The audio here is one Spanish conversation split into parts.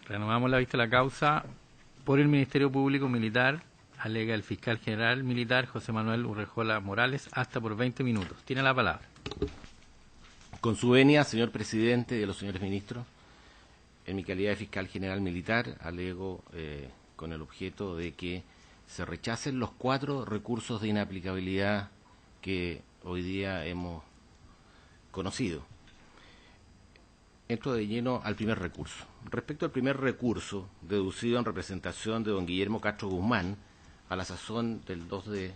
Renovamos la vista de la causa por el Ministerio Público Militar, alega el fiscal general militar José Manuel Urrejola Morales, hasta por 20 minutos. Tiene la palabra. Con su venia, señor presidente y de los señores ministros, en mi calidad de fiscal general militar, alego con el objeto de que se rechacen los 4 recursos de inaplicabilidad que hoy día hemos conocido. Entro de lleno al primer recurso. Respecto al primer recurso, deducido en representación de don Guillermo Castro Guzmán, a la sazón del 2 de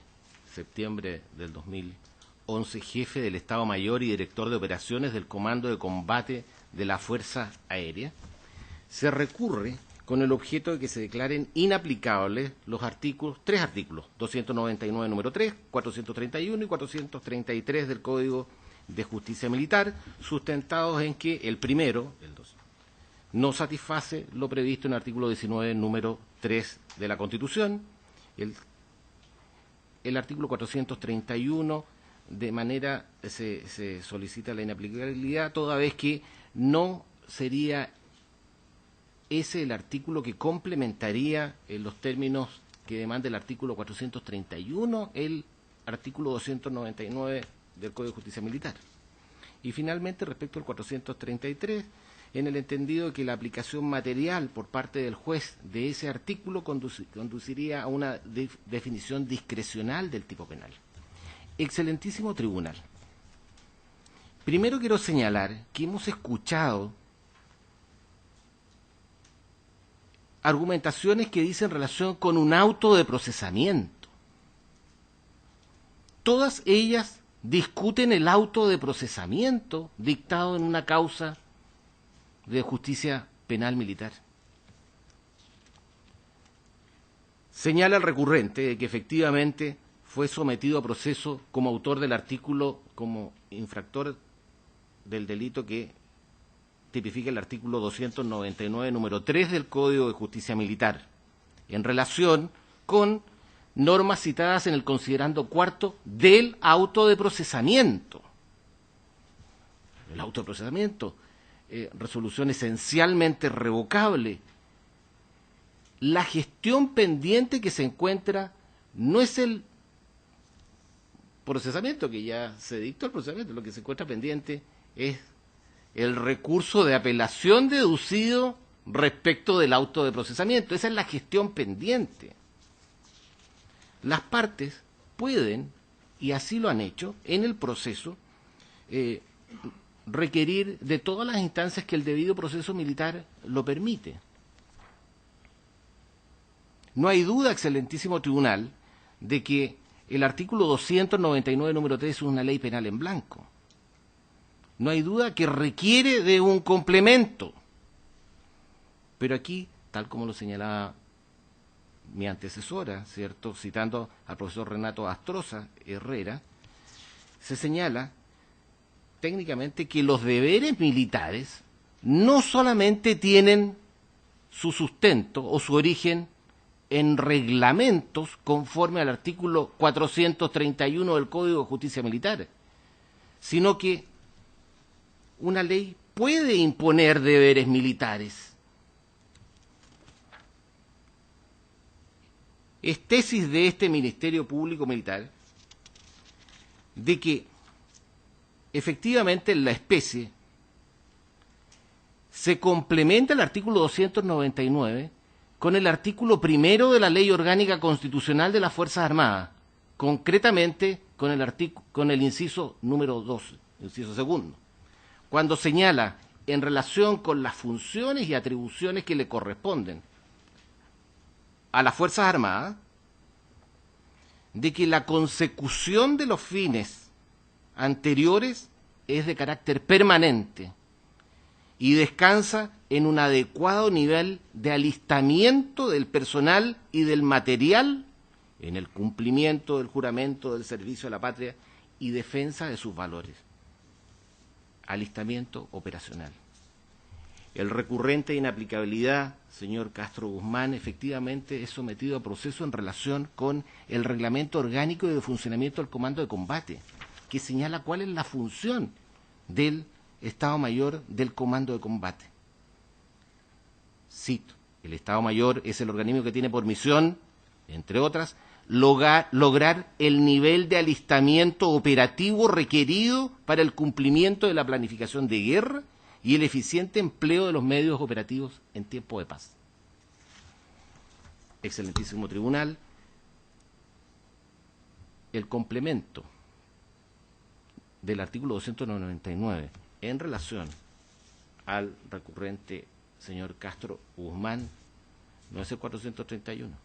septiembre del 2011, jefe del Estado Mayor y director de operaciones del Comando de Combate de la Fuerza Aérea, se recurre con el objeto de que se declaren inaplicables los tres artículos, 299 número 3, 431 y 433 del Código de Justicia Militar, sustentados en que el primero, el 2, no satisface lo previsto en el artículo 19, número 3 de la Constitución, el artículo 431, de manera se solicita la inaplicabilidad, toda vez que no sería ese el artículo que complementaría en los términos que demanda el artículo 431, el artículo 299 del Código de Justicia Militar. Y finalmente, respecto al 433, en el entendido de que la aplicación material por parte del juez de ese artículo conduciría a una definición discrecional del tipo penal. Excelentísimo tribunal, primero quiero señalar que hemos escuchado argumentaciones que dicen relación con un auto de procesamiento. Todas ellas discuten el auto de procesamiento dictado en una causa de justicia penal militar. Señala el recurrente de que efectivamente fue sometido a proceso como autor del artículo, como infractor del delito que tipifica el artículo 299, número 3 del Código de Justicia Militar, en relación con normas citadas en el considerando cuarto del auto de procesamiento. El auto de procesamiento, resolución esencialmente revocable. La gestión pendiente que se encuentra no es el procesamiento, que ya se dictó el procesamiento, lo que se encuentra pendiente es el recurso de apelación deducido respecto del auto de procesamiento. Esa es la gestión pendiente. Las partes pueden, y así lo han hecho, en el proceso, requerir de todas las instancias que el debido proceso militar lo permite. No hay duda, excelentísimo tribunal, de que el artículo 299, número 3, es una ley penal en blanco. No hay duda que requiere de un complemento. Pero aquí, tal como lo señalaba mi antecesora, ¿cierto?, citando al profesor Renato Astroza Herrera, se señala técnicamente que los deberes militares no solamente tienen su sustento o su origen en reglamentos conforme al artículo 431 del Código de Justicia Militar, sino que una ley puede imponer deberes militares. Es tesis de este Ministerio Público Militar de que efectivamente en la especie se complementa el artículo 299 con el artículo 1 de la Ley Orgánica Constitucional de las Fuerzas Armadas, concretamente con el inciso número 2, inciso segundo, cuando señala en relación con las funciones y atribuciones que le corresponden a las Fuerzas Armadas, de que la consecución de los fines anteriores es de carácter permanente y descansa en un adecuado nivel de alistamiento del personal y del material en el cumplimiento del juramento del servicio a la patria y defensa de sus valores. Alistamiento operacional. El recurrente de inaplicabilidad, señor Castro Guzmán, efectivamente es sometido a proceso en relación con el reglamento orgánico de funcionamiento del Comando de Combate, que señala cuál es la función del Estado Mayor del Comando de Combate. cito, el Estado Mayor es el organismo que tiene por misión, entre otras, lograr el nivel de alistamiento operativo requerido para el cumplimiento de la planificación de guerra y el eficiente empleo de los medios operativos en tiempo de paz. Excelentísimo Tribunal, el complemento del artículo 299 en relación al recurrente señor Castro Guzmán no es el 431,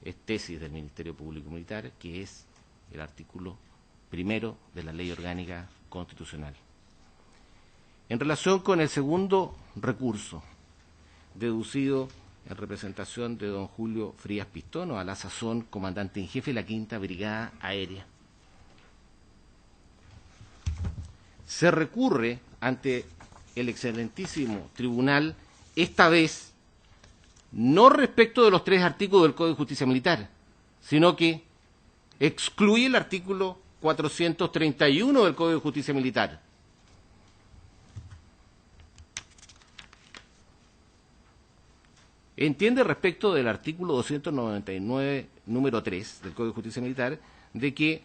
es tesis del Ministerio Público Militar, que es el artículo primero de la Ley Orgánica Constitucional. En relación con el segundo recurso, deducido en representación de don Julio Frías Pistono, a la sazón comandante en jefe de la Quinta Brigada Aérea, se recurre ante el excelentísimo tribunal, esta vez no respecto de los 3 artículos del Código de Justicia Militar, sino que excluye el artículo 431 del Código de Justicia Militar. Entiende respecto del artículo 299, número 3 del Código de Justicia Militar, de que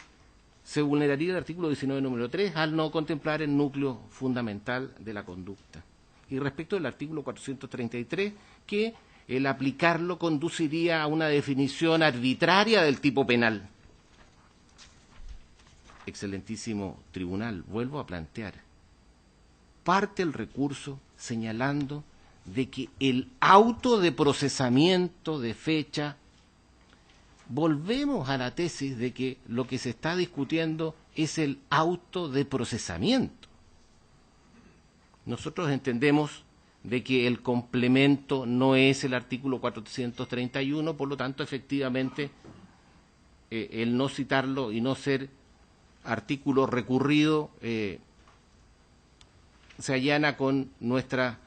se vulneraría el artículo 19, número 3, al no contemplar el núcleo fundamental de la conducta. Y respecto del artículo 433, que el aplicarlo conduciría a una definición arbitraria del tipo penal. Excelentísimo Tribunal, vuelvo a plantear, parte el recurso señalando de que el auto de procesamiento de fecha, volvemos a la tesis de que lo que se está discutiendo es el auto de procesamiento. Nosotros entendemos de que el complemento no es el artículo 431, por lo tanto, efectivamente, el no citarlo y no ser artículo recurrido se allana con nuestra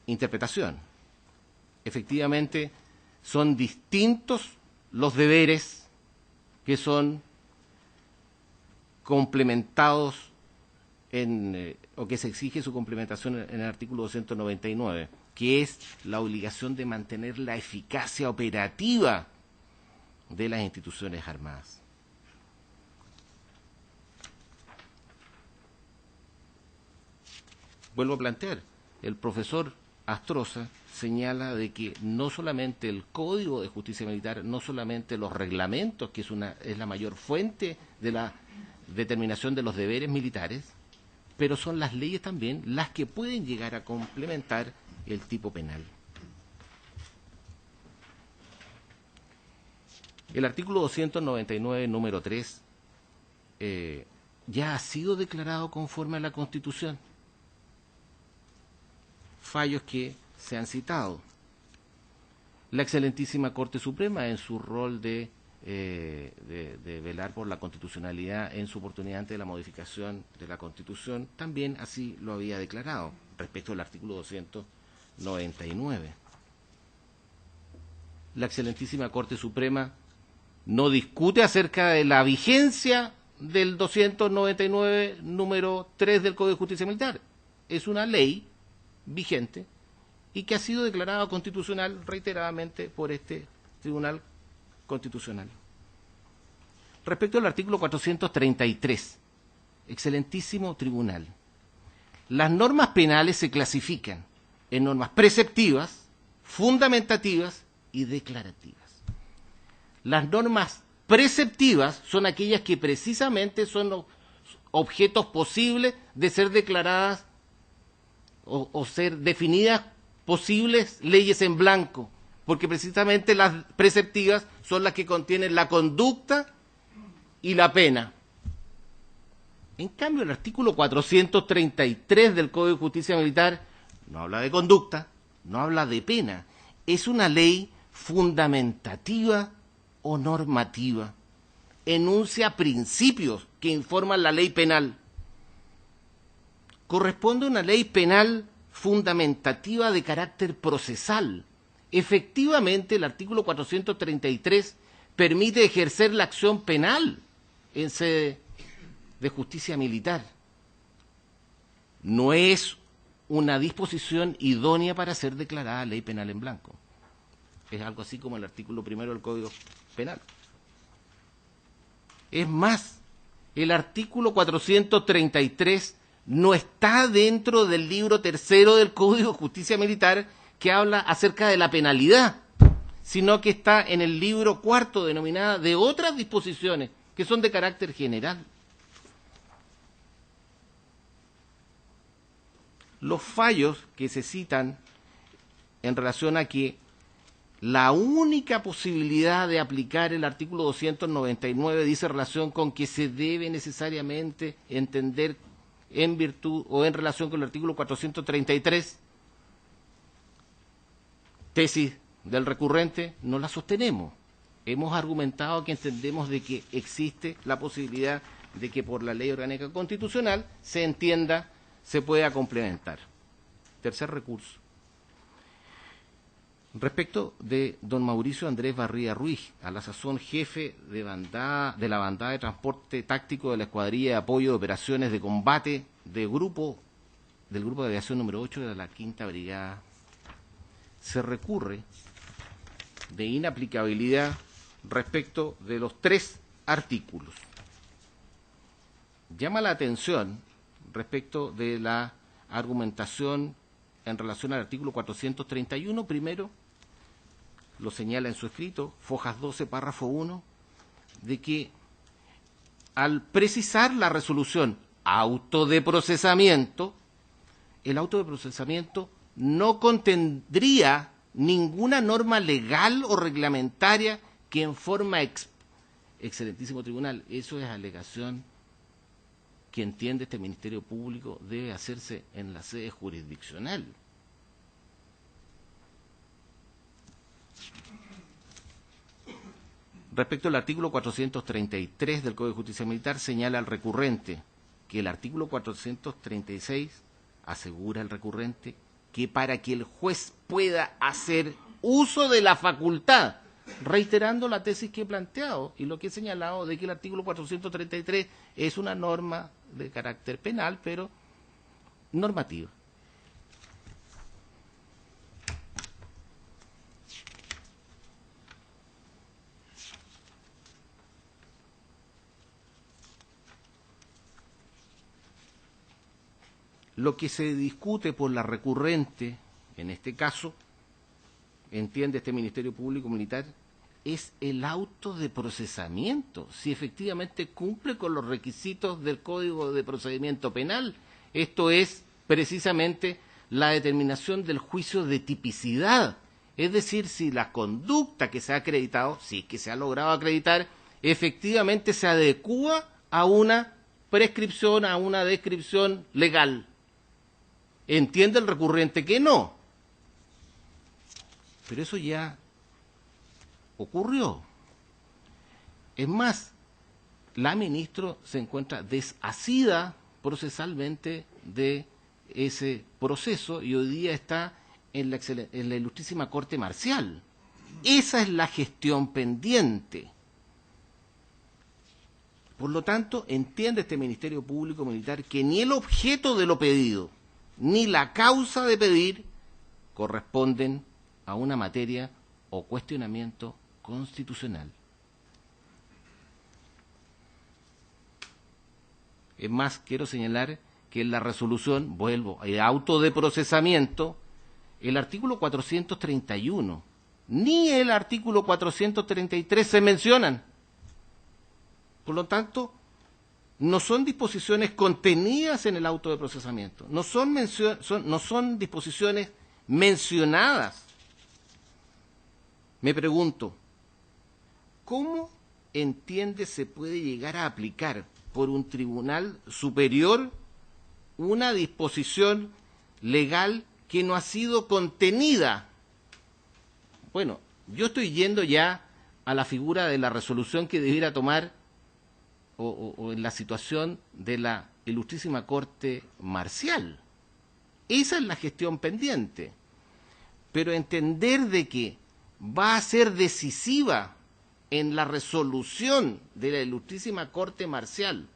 interpretación. Efectivamente, son distintos los deberes que son complementados o que se exige su complementación en el artículo 299, que es la obligación de mantener la eficacia operativa de las instituciones armadas. Vuelvo a plantear, el profesor Astroza señala de que no solamente el Código de Justicia Militar, no solamente los reglamentos, que es la mayor fuente de la determinación de los deberes militares, pero son las leyes también las que pueden llegar a complementar el tipo penal. El artículo 299, número 3, ya ha sido declarado conforme a la Constitución. Fallos que se han citado. La excelentísima Corte Suprema, en su rol de velar por la constitucionalidad en su oportunidad ante la modificación de la Constitución, también así lo había declarado respecto al artículo 299. La excelentísima Corte Suprema no discute acerca de la vigencia del 299, número 3 del Código de Justicia Militar. Es una ley vigente y que ha sido declarada constitucional reiteradamente por este Tribunal Constitucional. Respecto al artículo 433, excelentísimo Tribunal, las normas penales se clasifican en normas preceptivas, fundamentativas y declarativas. Las normas preceptivas son aquellas que precisamente son los objetos posibles de ser declaradas o ser definidas posibles leyes en blanco, porque precisamente las preceptivas son las que contienen la conducta y la pena. En cambio, el artículo 433 del Código de Justicia Militar no habla de conducta, no habla de pena, es una ley fundamentativa o normativa, enuncia principios que informan la ley penal. Corresponde a una ley penal fundamentativa de carácter procesal. Efectivamente, el artículo 433 permite ejercer la acción penal en sede de justicia militar. No es una disposición idónea para ser declarada ley penal en blanco. Es algo así como el artículo 1 del Código Penal. Es más, el artículo 433 no está dentro del libro 3 del Código de Justicia Militar, que habla acerca de la penalidad, sino que está en el libro 4 denominada de otras disposiciones que son de carácter general. Los fallos que se citan en relación a que la única posibilidad de aplicar el artículo 299 dice relación con que se debe necesariamente entender en virtud o en relación con el artículo 433, tesis del recurrente, no la sostenemos. Hemos argumentado que entendemos de que existe la posibilidad de que por la ley orgánica constitucional se entienda, se pueda complementar. Tercer recurso. Respecto de don Mauricio Andrés Barría Ruiz, a la sazón jefe de la bandada de transporte táctico de la Escuadrilla de Apoyo de Operaciones de Combate del Grupo de Aviación número 8 de la Quinta Brigada, se recurre de inaplicabilidad respecto de los 3 artículos. Llama la atención respecto de la argumentación en relación al artículo 431, primero, lo señala en su escrito, Fojas 12, párrafo 1, de que al precisar la resolución auto de procesamiento, el auto de procesamiento no contendría ninguna norma legal o reglamentaria que en forma excelentísimo tribunal, eso es alegación que entiende este Ministerio Público debe hacerse en la sede jurisdiccional. Respecto al artículo 433 del Código de Justicia Militar, señala al recurrente que el artículo 436 asegura al recurrente que para que el juez pueda hacer uso de la facultad, reiterando la tesis que he planteado y lo que he señalado de que el artículo 433 es una norma de carácter penal, pero normativa. Lo que se discute por la recurrente, en este caso, entiende este Ministerio Público Militar, es el auto de procesamiento, si efectivamente cumple con los requisitos del Código de Procedimiento Penal. Esto es precisamente la determinación del juicio de tipicidad, es decir, si la conducta que se ha acreditado, si es que se ha logrado acreditar, efectivamente se adecúa a una prescripción, a una descripción legal. Entiende el recurrente que no, pero eso ya ocurrió. Es más, la ministra se encuentra desasida procesalmente de ese proceso y hoy día está en la Ilustrísima Corte Marcial. Esa es la gestión pendiente. Por lo tanto, entiende este Ministerio Público Militar que ni el objeto de lo pedido ni la causa de pedir corresponden a una materia o cuestionamiento constitucional. Es más, quiero señalar que en la resolución, vuelvo, el auto de procesamiento, el artículo 431 ni el artículo 433 se mencionan. Por lo tanto, no son disposiciones contenidas en el auto de procesamiento, no son disposiciones mencionadas. Me pregunto, ¿cómo entiende se puede llegar a aplicar por un tribunal superior una disposición legal que no ha sido contenida? Bueno, yo estoy yendo ya a la figura de la resolución que debiera tomar o en la situación de la Ilustrísima Corte Marcial. Esa es la gestión pendiente. Pero entender de que va a ser decisiva en la resolución de la Ilustrísima Corte Marcial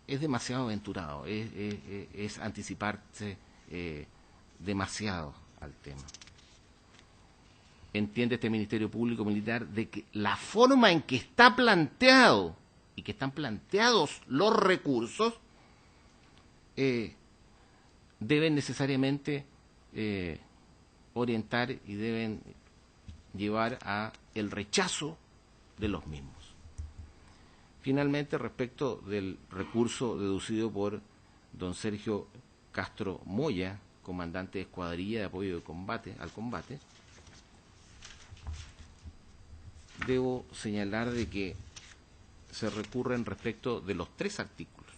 es demasiado aventurado, es anticiparse demasiado al tema. Entiende este Ministerio Público Militar de que la forma en que está planteado y que están planteados los recursos deben necesariamente orientar y deben llevar a el rechazo de los mismos. Finalmente, respecto del recurso deducido por don Sergio Castro Moya, comandante de escuadrilla de apoyo al combate, debo señalar de que se recurren respecto de los 3 artículos,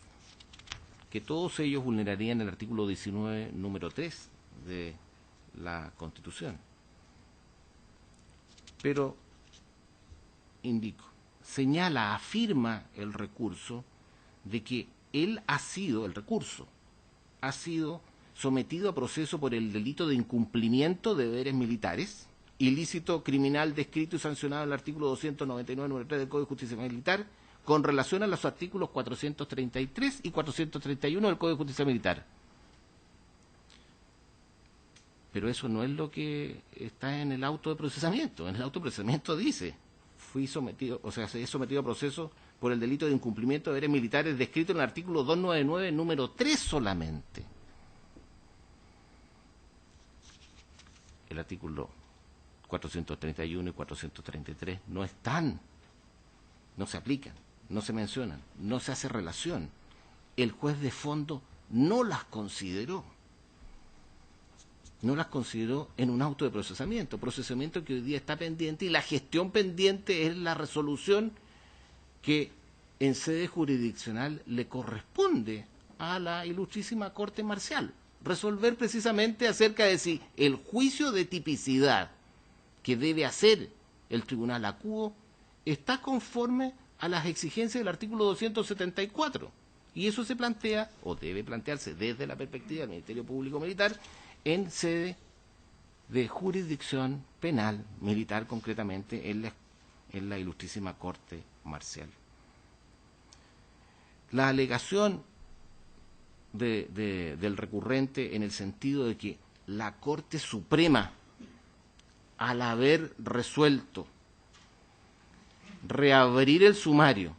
que todos ellos vulnerarían el artículo 19, número 3 de la Constitución. Pero, indico, afirma el recurso de que el recurso ha sido sometido a proceso por el delito de incumplimiento de deberes militares, ilícito criminal descrito y sancionado en el artículo 299, número 3 del Código de Justicia Militar, con relación a los artículos 433 y 431 del Código de Justicia Militar. Pero eso no es lo que está en el auto de procesamiento. En el auto de procesamiento dice, se es sometido a proceso por el delito de incumplimiento de deberes militares descrito en el artículo 299, número 3 solamente. El artículo 431 y 433 no están, no se aplican, no se mencionan, no se hace relación. El juez de fondo no las consideró en un auto de procesamiento que hoy día está pendiente, y la gestión pendiente es la resolución que en sede jurisdiccional le corresponde a la ilustrísima Corte Marcial, resolver precisamente acerca de si el juicio de tipicidad que debe hacer el tribunal acuo está conforme a las exigencias del artículo 274. Y eso se plantea, o debe plantearse desde la perspectiva del Ministerio Público Militar, en sede de jurisdicción penal militar, concretamente en la ilustrísima Corte Marcial. La alegación del recurrente en el sentido de que la Corte Suprema, al haber resuelto reabrir el sumario,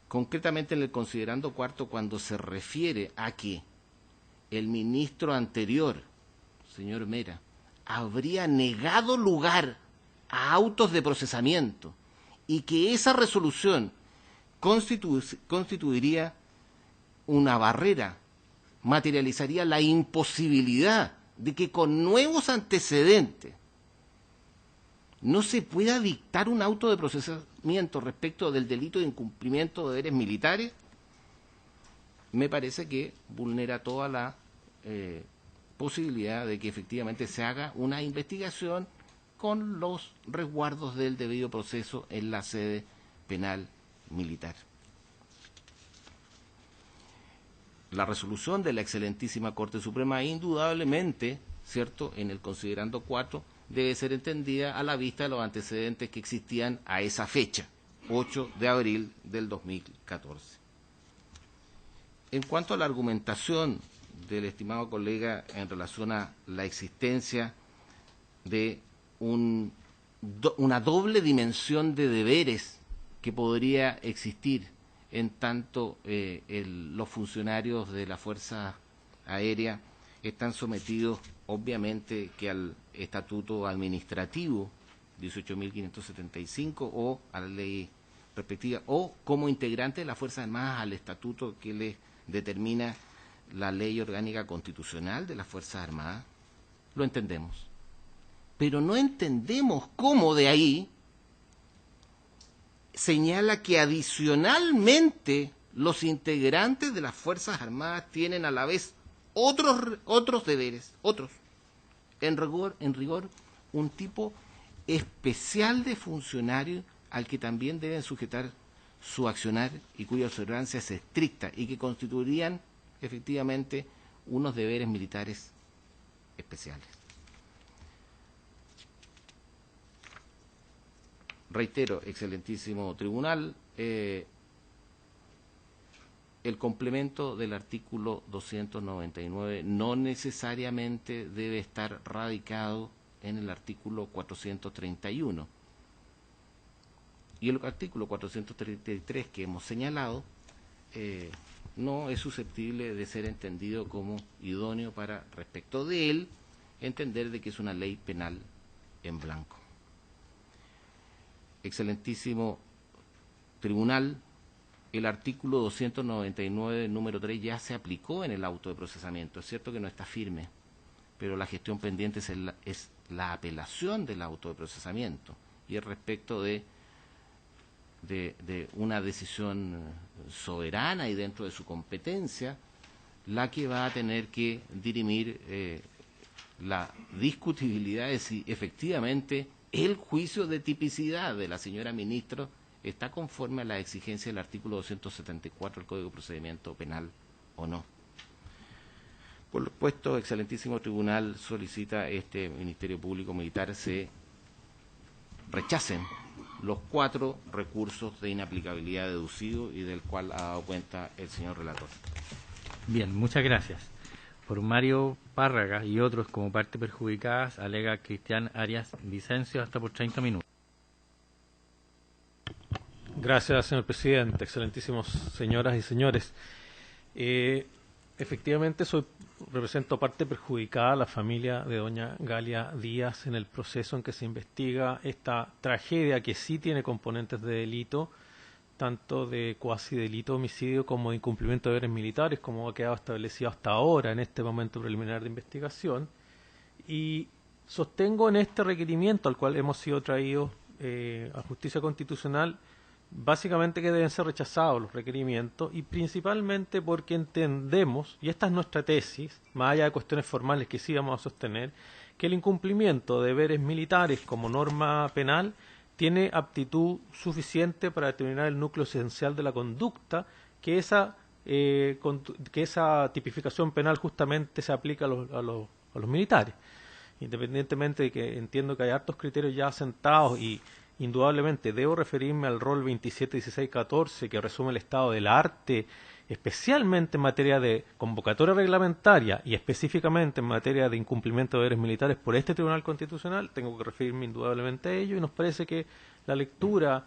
concretamente en el considerando cuarto, cuando se refiere a que el ministro anterior, señor Mera, habría negado lugar a autos de procesamiento y que esa resolución constituiría una barrera, materializaría la imposibilidad de que con nuevos antecedentes no se pueda dictar un auto de procesamiento respecto del delito de incumplimiento de deberes militares, me parece que vulnera toda la posibilidad de que efectivamente se haga una investigación con los resguardos del debido proceso en la sede penal militar. La resolución de la excelentísima Corte Suprema, indudablemente, ¿cierto?, en el considerando 4, debe ser entendida a la vista de los antecedentes que existían a esa fecha, 8 de abril del 2014. En cuanto a la argumentación del estimado colega en relación a la existencia de una doble dimensión de deberes que podría existir en tanto los funcionarios de la Fuerza Aérea están sometidos obviamente que al estatuto administrativo 18.575 o a la ley respectiva, o como integrante de las Fuerzas Armadas al estatuto que les determina la ley orgánica constitucional de las Fuerzas Armadas, lo entendemos. Pero no entendemos cómo de ahí señala que adicionalmente los integrantes de las Fuerzas Armadas tienen a la vez otros deberes, en rigor, un tipo especial de funcionario al que también deben sujetar su accionar y cuya observancia es estricta y que constituirían efectivamente unos deberes militares especiales. Reitero, excelentísimo tribunal, el complemento del artículo 299 no necesariamente debe estar radicado en el artículo 431. Y el artículo 433 que hemos señalado no es susceptible de ser entendido como idóneo para, respecto de él, entender de que es una ley penal en blanco. Excelentísimo Tribunal, el artículo 299, número 3, ya se aplicó en el auto de procesamiento. Es cierto que no está firme, pero la gestión pendiente es la apelación del auto de procesamiento y es respecto de una decisión soberana y dentro de su competencia la que va a tener que dirimir la discutibilidad de si efectivamente el juicio de tipicidad de la señora ministra está conforme a la exigencia del artículo 274 del Código de Procedimiento Penal o no. Por lo puesto, excelentísimo tribunal solicita este Ministerio Público Militar se rechacen los 4 recursos de inaplicabilidad deducido y del cual ha dado cuenta el señor relator. Bien, muchas gracias. Por Mario Párraga y otros como parte perjudicadas, alega Cristian Arias Vicencio, hasta por 30 minutos. Gracias, señor presidente. Excelentísimos señoras y señores. Efectivamente, represento parte perjudicada a la familia de doña Galia Díaz en el proceso en que se investiga esta tragedia que sí tiene componentes de delito, tanto de cuasi delito de homicidio como de incumplimiento de deberes militares, como ha quedado establecido hasta ahora en este momento preliminar de investigación. Y sostengo en este requerimiento al cual hemos sido traídos a Justicia Constitucional, básicamente que deben ser rechazados los requerimientos y principalmente porque entendemos, y esta es nuestra tesis, más allá de cuestiones formales que sí vamos a sostener, que el incumplimiento de deberes militares como norma penal tiene aptitud suficiente para determinar el núcleo esencial de la conducta, que esa tipificación penal justamente se aplica a los militares. Independientemente de que entiendo que hay hartos criterios ya asentados y indudablemente debo referirme al rol 27.16.14 que resume el estado del arte, especialmente en materia de convocatoria reglamentaria y específicamente en materia de incumplimiento de deberes militares por este Tribunal Constitucional. Tengo que referirme indudablemente a ello y nos parece que la lectura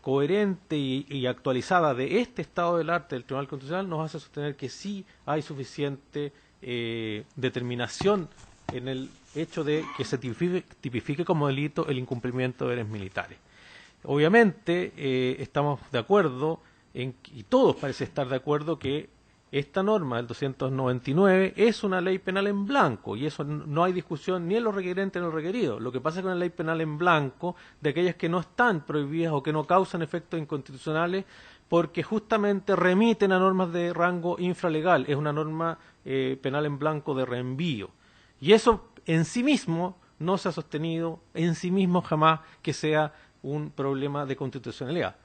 coherente y actualizada de este estado del arte del Tribunal Constitucional nos hace sostener que sí hay suficiente determinación en el hecho de que se tipifique como delito el incumplimiento de deberes militares. Obviamente estamos de acuerdo, y todos parece estar de acuerdo, que esta norma del 299 es una ley penal en blanco, y eso no hay discusión ni en los requerentes ni en los requeridos. Lo que pasa con la ley penal en blanco, de aquellas que no están prohibidas o que no causan efectos inconstitucionales, porque justamente remiten a normas de rango infralegal, es una norma penal en blanco de reenvío. Y eso en sí mismo no se ha sostenido, en sí mismo jamás que sea un problema de constitucionalidad.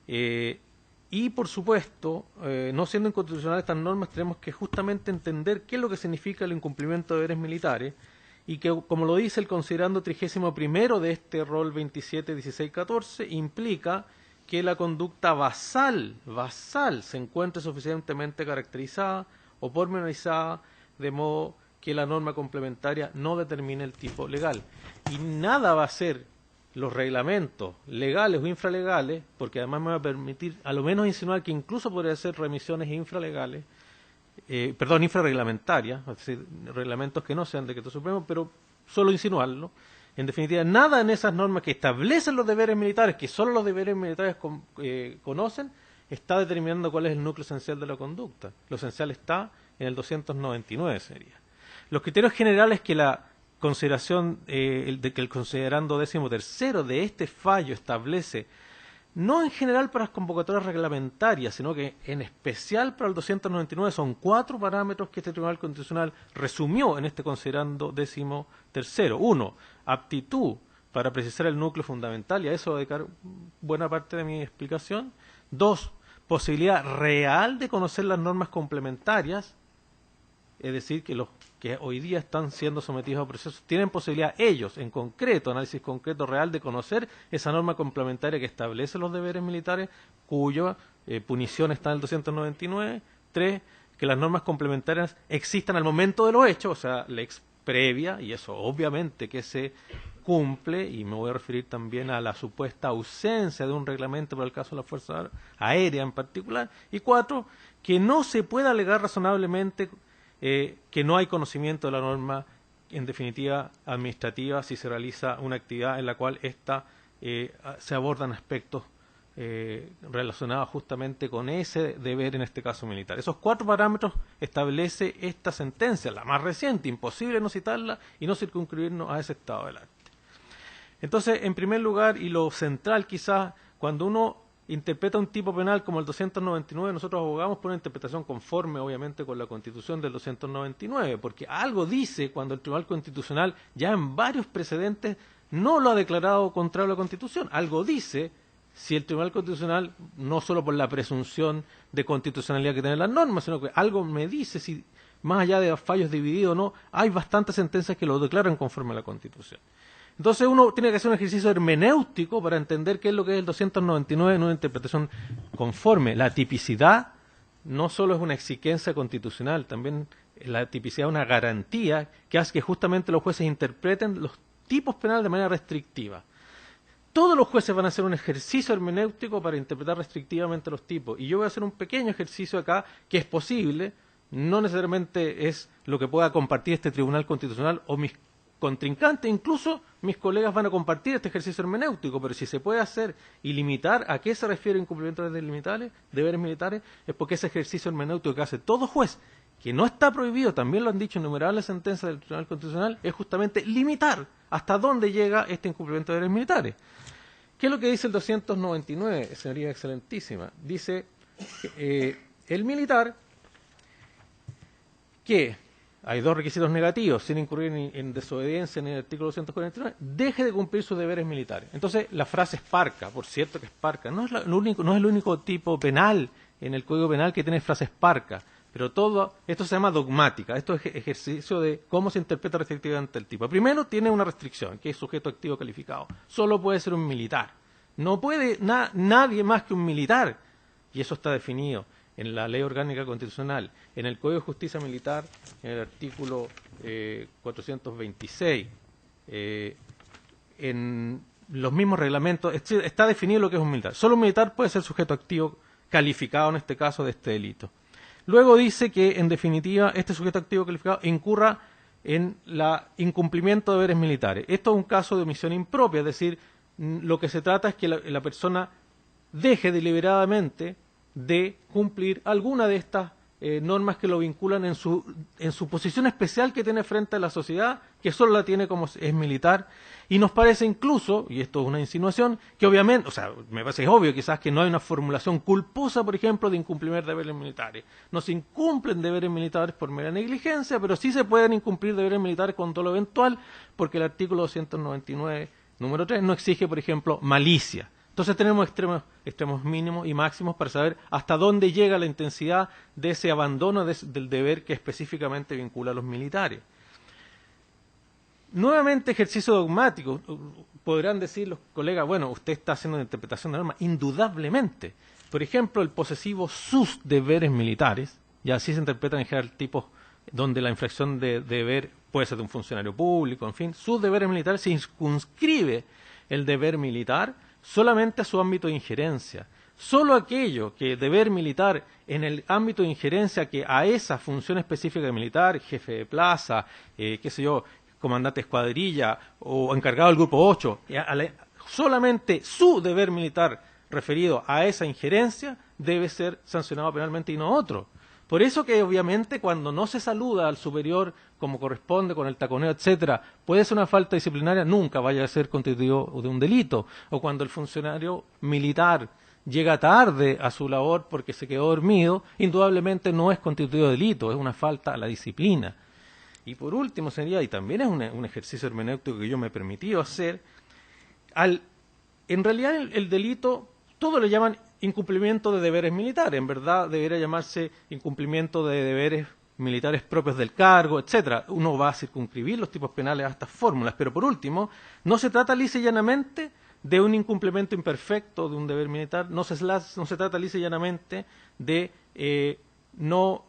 Y por supuesto, no siendo inconstitucionales estas normas, tenemos que justamente entender qué es lo que significa el incumplimiento de deberes militares y que, como lo dice el considerando 31º de este rol 27.16.14, implica que la conducta basal se encuentre suficientemente caracterizada o pormenorizada de modo que la norma complementaria no determine el tipo legal. Y nada va a ser los reglamentos legales o infralegales, porque además me va a permitir a lo menos insinuar que incluso podría ser remisiones infralegales, infrarreglamentarias, es decir, reglamentos que no sean decreto supremo, pero solo insinuarlo. En definitiva, nada en esas normas que establecen los deberes militares, que solo los deberes militares conocen, está determinando cuál es el núcleo esencial de la conducta. Lo esencial está en el 299 sería. Los criterios generales que la consideración, que el considerando 13º de este fallo establece, no en general para las convocatorias reglamentarias, sino que en especial para el 299, son 4 parámetros que este Tribunal Constitucional resumió en este considerando 13º. 1, aptitud para precisar el núcleo fundamental, y a eso voy a dedicar buena parte de mi explicación. 2, posibilidad real de conocer las normas complementarias, es decir, que los que hoy día están siendo sometidos a procesos tienen posibilidad ellos, en concreto, análisis concreto real, de conocer esa norma complementaria que establece los deberes militares, cuyo punición está en el 299. 3, que las normas complementarias existan al momento de los hechos, o sea, lex previa, y eso obviamente que se cumple, y me voy a referir también a la supuesta ausencia de un reglamento para el caso de la Fuerza Aérea en particular. Y 4, que no se pueda alegar razonablemente que no hay conocimiento de la norma, en definitiva, administrativa, si se realiza una actividad en la cual se abordan aspectos relacionados justamente con ese deber, en este caso militar. Esos 4 parámetros establece esta sentencia, la más reciente, imposible no citarla y no circunscribirnos a ese estado del arte. Entonces, en primer lugar, y lo central quizás, cuando uno interpreta un tipo penal como el 299, nosotros abogamos por una interpretación conforme, obviamente, con la Constitución del 299, porque algo dice cuando el Tribunal Constitucional ya en varios precedentes no lo ha declarado contrario a la Constitución. Algo dice si el Tribunal Constitucional, no solo por la presunción de constitucionalidad que tienen las normas, sino que algo me dice si, más allá de fallos divididos o no, hay bastantes sentencias que lo declaran conforme a la Constitución. Entonces uno tiene que hacer un ejercicio hermenéutico para entender qué es lo que es el 299 en una interpretación conforme. La tipicidad no solo es una exigencia constitucional, también la tipicidad es una garantía que hace que justamente los jueces interpreten los tipos penales de manera restrictiva. Todos los jueces van a hacer un ejercicio hermenéutico para interpretar restrictivamente los tipos. Y yo voy a hacer un pequeño ejercicio acá que es posible, no necesariamente es lo que pueda compartir este Tribunal Constitucional o mis contrincantes, incluso mis colegas van a compartir este ejercicio hermenéutico, pero si se puede hacer y limitar a qué se refiere incumplimiento de deberes militares, es porque ese ejercicio hermenéutico que hace todo juez, que no está prohibido, también lo han dicho innumerables sentencias del Tribunal Constitucional, es justamente limitar hasta dónde llega este incumplimiento de deberes militares. ¿Qué es lo que dice el 299, señoría excelentísima? Dice el militar que hay 2 requisitos negativos, sin incurrir en desobediencia en el artículo 249, deje de cumplir sus deberes militares. Entonces, la frase es parca, por cierto que es parca, no es el único tipo penal en el Código Penal que tiene frases parca, pero todo esto se llama dogmática, esto es ejercicio de cómo se interpreta restrictivamente el tipo. Primero, tiene una restricción, que es sujeto activo calificado, solo puede ser un militar, no puede nadie más que un militar, y eso está definido en la Ley Orgánica Constitucional, en el Código de Justicia Militar, en el artículo 426, en los mismos reglamentos, está definido lo que es un militar. Solo un militar puede ser sujeto activo calificado, en este caso, de este delito. Luego dice que, en definitiva, este sujeto activo calificado incurra en el incumplimiento de deberes militares. Esto es un caso de omisión impropia, es decir, lo que se trata es que la persona deje deliberadamente de cumplir alguna de estas normas que lo vinculan en su posición especial que tiene frente a la sociedad, que solo la tiene como es militar, y nos parece incluso, y esto es una insinuación, que obviamente, o sea, me parece obvio quizás que no hay una formulación culposa, por ejemplo, de incumplir deberes militares. No se incumplen deberes militares por mera negligencia, pero sí se pueden incumplir deberes militares con todo lo eventual, porque el artículo 299, número 3, no exige, por ejemplo, malicia. Entonces tenemos extremos mínimos y máximos para saber hasta dónde llega la intensidad de ese abandono del deber que específicamente vincula a los militares. Nuevamente, ejercicio dogmático. Podrán decir los colegas, bueno, usted está haciendo una interpretación de la norma. Indudablemente. Por ejemplo, el posesivo sus deberes militares, y así se interpretan en general tipos donde la infracción de deber puede ser de un funcionario público, en fin, sus deberes militares se circunscribe el deber militar solamente a su ámbito de injerencia. Solo aquello que deber militar en el ámbito de injerencia que a esa función específica militar, jefe de plaza, qué sé yo, comandante de escuadrilla o encargado del grupo 8, solamente su deber militar referido a esa injerencia debe ser sancionado penalmente y no otro. Por eso que obviamente cuando no se saluda al superior como corresponde, con el taconeo, etcétera, puede ser una falta disciplinaria, nunca vaya a ser constitutivo de un delito. O cuando el funcionario militar llega tarde a su labor porque se quedó dormido, indudablemente no es constitutivo de delito, es una falta a la disciplina. Y por último sería, y también es un ejercicio hermenéutico que yo me he permitido hacer, en realidad el delito, todo le llaman incumplimiento de deberes militares, en verdad debería llamarse incumplimiento de deberes militares propios del cargo, etcétera. Uno va a circunscribir los tipos penales a estas fórmulas, pero por último, no se trata lisa y llanamente de un incumplimiento imperfecto de un deber militar, no se trata lisa y llanamente de no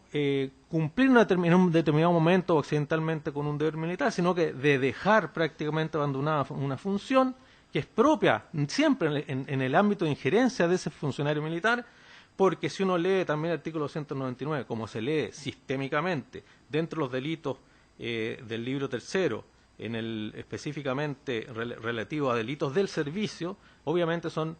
cumplir en un determinado momento o accidentalmente con un deber militar, sino que de dejar prácticamente abandonada una función que es propia siempre en el ámbito de injerencia de ese funcionario militar, porque si uno lee también el artículo 299, como se lee sistémicamente dentro de los delitos del libro tercero, específicamente relativo a delitos del servicio, obviamente son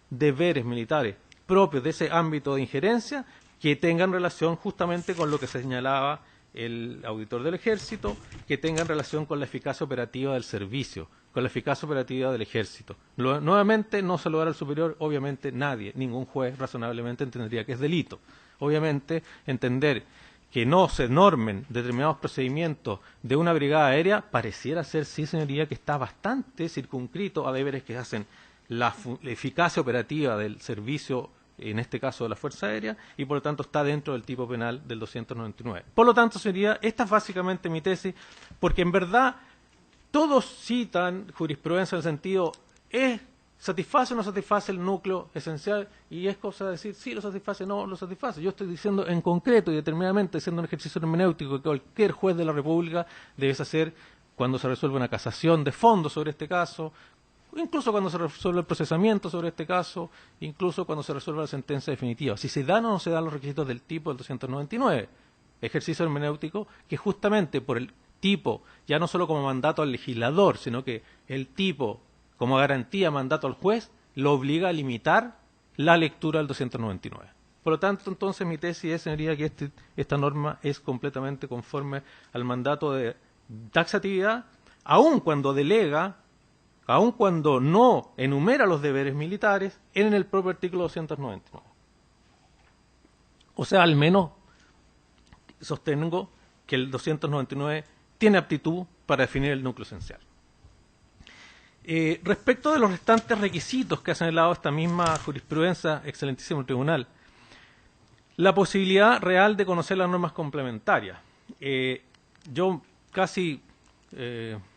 deberes militares propios de ese ámbito de injerencia que tengan relación justamente con lo que señalaba el auditor del Ejército, que tengan relación con la eficacia operativa del servicio, con la eficacia operativa del Ejército. Nuevamente, no se lo dará al superior, obviamente nadie, ningún juez razonablemente entendería que es delito. Obviamente, entender que no se normen determinados procedimientos de una brigada aérea pareciera ser, sí, señoría, que está bastante circunscrito a deberes que hacen la eficacia operativa del servicio, en este caso de la Fuerza Aérea, y por lo tanto está dentro del tipo penal del 299. Por lo tanto, señoría, esta es básicamente mi tesis, porque en verdad todos citan jurisprudencia en el sentido, ¿satisface o no satisface el núcleo esencial? Y es cosa de decir, sí, lo satisface, no, lo satisface. Yo estoy diciendo en concreto y determinadamente, siendo un ejercicio hermenéutico que cualquier juez de la República debe hacer cuando se resuelve una casación de fondo sobre este caso, incluso cuando se resuelve el procesamiento sobre este caso, incluso cuando se resuelve la sentencia definitiva. Si se dan o no se dan los requisitos del tipo del 299, ejercicio hermenéutico que justamente por el tipo, ya no solo como mandato al legislador, sino que el tipo como garantía mandato al juez, lo obliga a limitar la lectura del 299. Por lo tanto, entonces, mi tesis es, señoría, que esta norma es completamente conforme al mandato de taxatividad, aun cuando delega, aun cuando no enumera los deberes militares en el propio artículo 299. O sea, al menos sostengo que el 299 tiene aptitud para definir el núcleo esencial. Respecto de los restantes requisitos que ha señalado esta misma jurisprudencia, excelentísimo tribunal, la posibilidad real de conocer las normas complementarias. Yo casi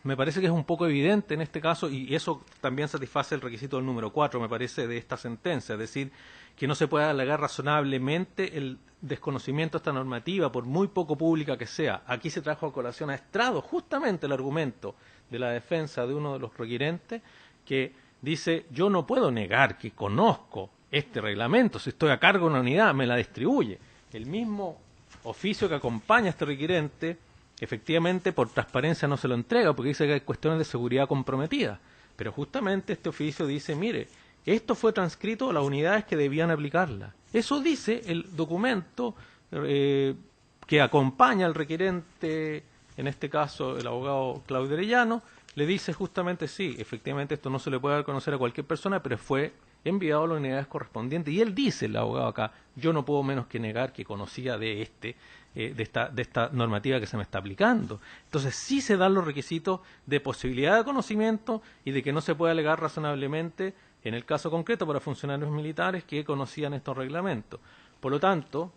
me parece que es un poco evidente en este caso, y eso también satisface el requisito del número 4, me parece, de esta sentencia, es decir, que no se puede alegar razonablemente el desconocimiento de esta normativa, por muy poco pública que sea. Aquí se trajo a colación a estrado justamente el argumento de la defensa de uno de los requirentes, que dice, yo no puedo negar que conozco este reglamento, si estoy a cargo de una unidad, me la distribuye. El mismo oficio que acompaña a este requirente, efectivamente, por transparencia no se lo entrega, porque dice que hay cuestiones de seguridad comprometidas. Pero justamente este oficio dice, mire, esto fue transcrito a las unidades que debían aplicarla. Eso dice el documento que acompaña al requirente, en este caso el abogado Claudio Arellano, le dice justamente, sí, efectivamente esto no se le puede dar a conocer a cualquier persona, pero fue enviado a las unidades correspondientes. Y él dice, el abogado acá, yo no puedo menos que negar que conocía de esta normativa que se me está aplicando. Entonces sí se dan los requisitos de posibilidad de conocimiento y de que no se puede alegar razonablemente, en el caso concreto para funcionarios militares que conocían estos reglamentos. Por lo tanto,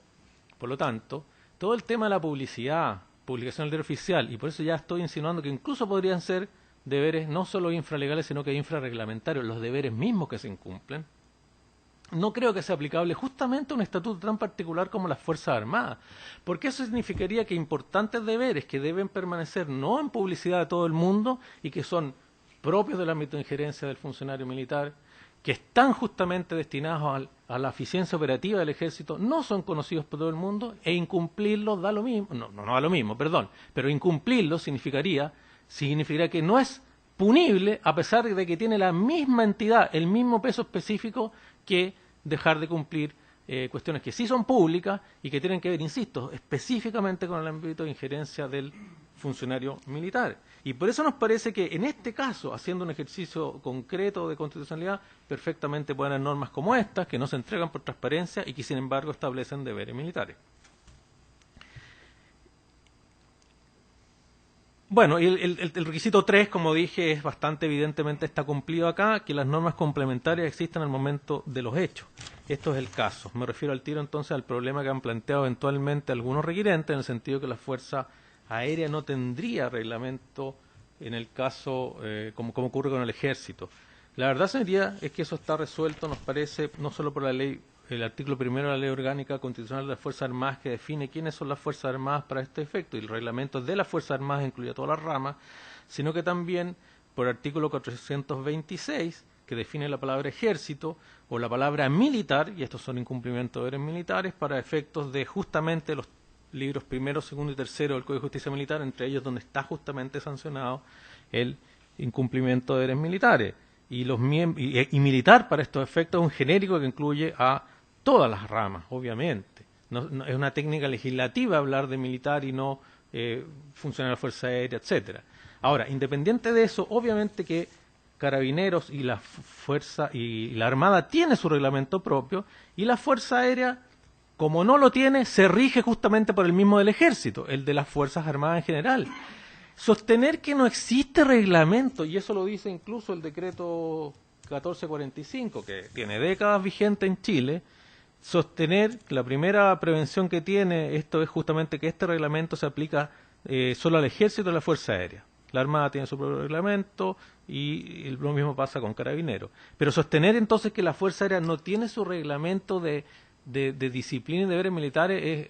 todo el tema de la publicación del diario oficial, y por eso ya estoy insinuando que incluso podrían ser deberes no solo infralegales, sino que infrarreglamentarios, los deberes mismos que se incumplen, no creo que sea aplicable justamente a un estatuto tan particular como las Fuerzas Armadas, porque eso significaría que importantes deberes que deben permanecer no en publicidad de todo el mundo y que son propios del ámbito de injerencia del funcionario militar, que están justamente destinados a la eficiencia operativa del Ejército, no son conocidos por todo el mundo, e incumplirlos da lo mismo, no da lo mismo, perdón, pero incumplirlos significaría que no es punible a pesar de que tiene la misma entidad, el mismo peso específico que dejar de cumplir cuestiones que sí son públicas y que tienen que ver, insisto, específicamente con el ámbito de injerencia del funcionario militar. Y por eso nos parece que en este caso, haciendo un ejercicio concreto de constitucionalidad, perfectamente pueden haber normas como estas, que no se entregan por transparencia y que sin embargo establecen deberes militares. Bueno, y el requisito 3, como dije, es bastante evidentemente está cumplido acá, que las normas complementarias existen al momento de los hechos. Esto es el caso. Me refiero al tiro entonces al problema que han planteado eventualmente algunos requirentes, en el sentido que la Fuerza Aérea no tendría reglamento en el caso, como ocurre con el Ejército. La verdad, señoría, es que eso está resuelto, nos parece, no solo por la ley, el artículo primero de la Ley Orgánica Constitucional de las Fuerzas Armadas, que define quiénes son las Fuerzas Armadas para este efecto, y el reglamento de las Fuerzas Armadas incluye todas las ramas, sino que también por el artículo 426, que define la palabra ejército o la palabra militar, y estos son incumplimientos de deberes militares, para efectos de justamente los libros primero, segundo y tercero del Código de Justicia Militar, entre ellos donde está justamente sancionado el incumplimiento de deberes militares. Y militar para estos efectos es un genérico que incluye a todas las ramas, obviamente. No, es una técnica legislativa hablar de militar y no funcionar la Fuerza Aérea, etcétera. Ahora, independiente de eso, obviamente que Carabineros y la Fuerza y la Armada tiene su reglamento propio, y la Fuerza Aérea, como no lo tiene, se rige justamente por el mismo del Ejército, el de las Fuerzas Armadas en general. Sostener que no existe reglamento, y eso lo dice incluso el decreto 1445, que tiene décadas vigente en Chile, sostener la primera prevención que tiene esto es justamente que este reglamento se aplica solo al Ejército y a la Fuerza Aérea. La Armada tiene su propio reglamento y lo mismo pasa con Carabineros. Pero sostener entonces que la Fuerza Aérea no tiene su reglamento de disciplina y deberes militares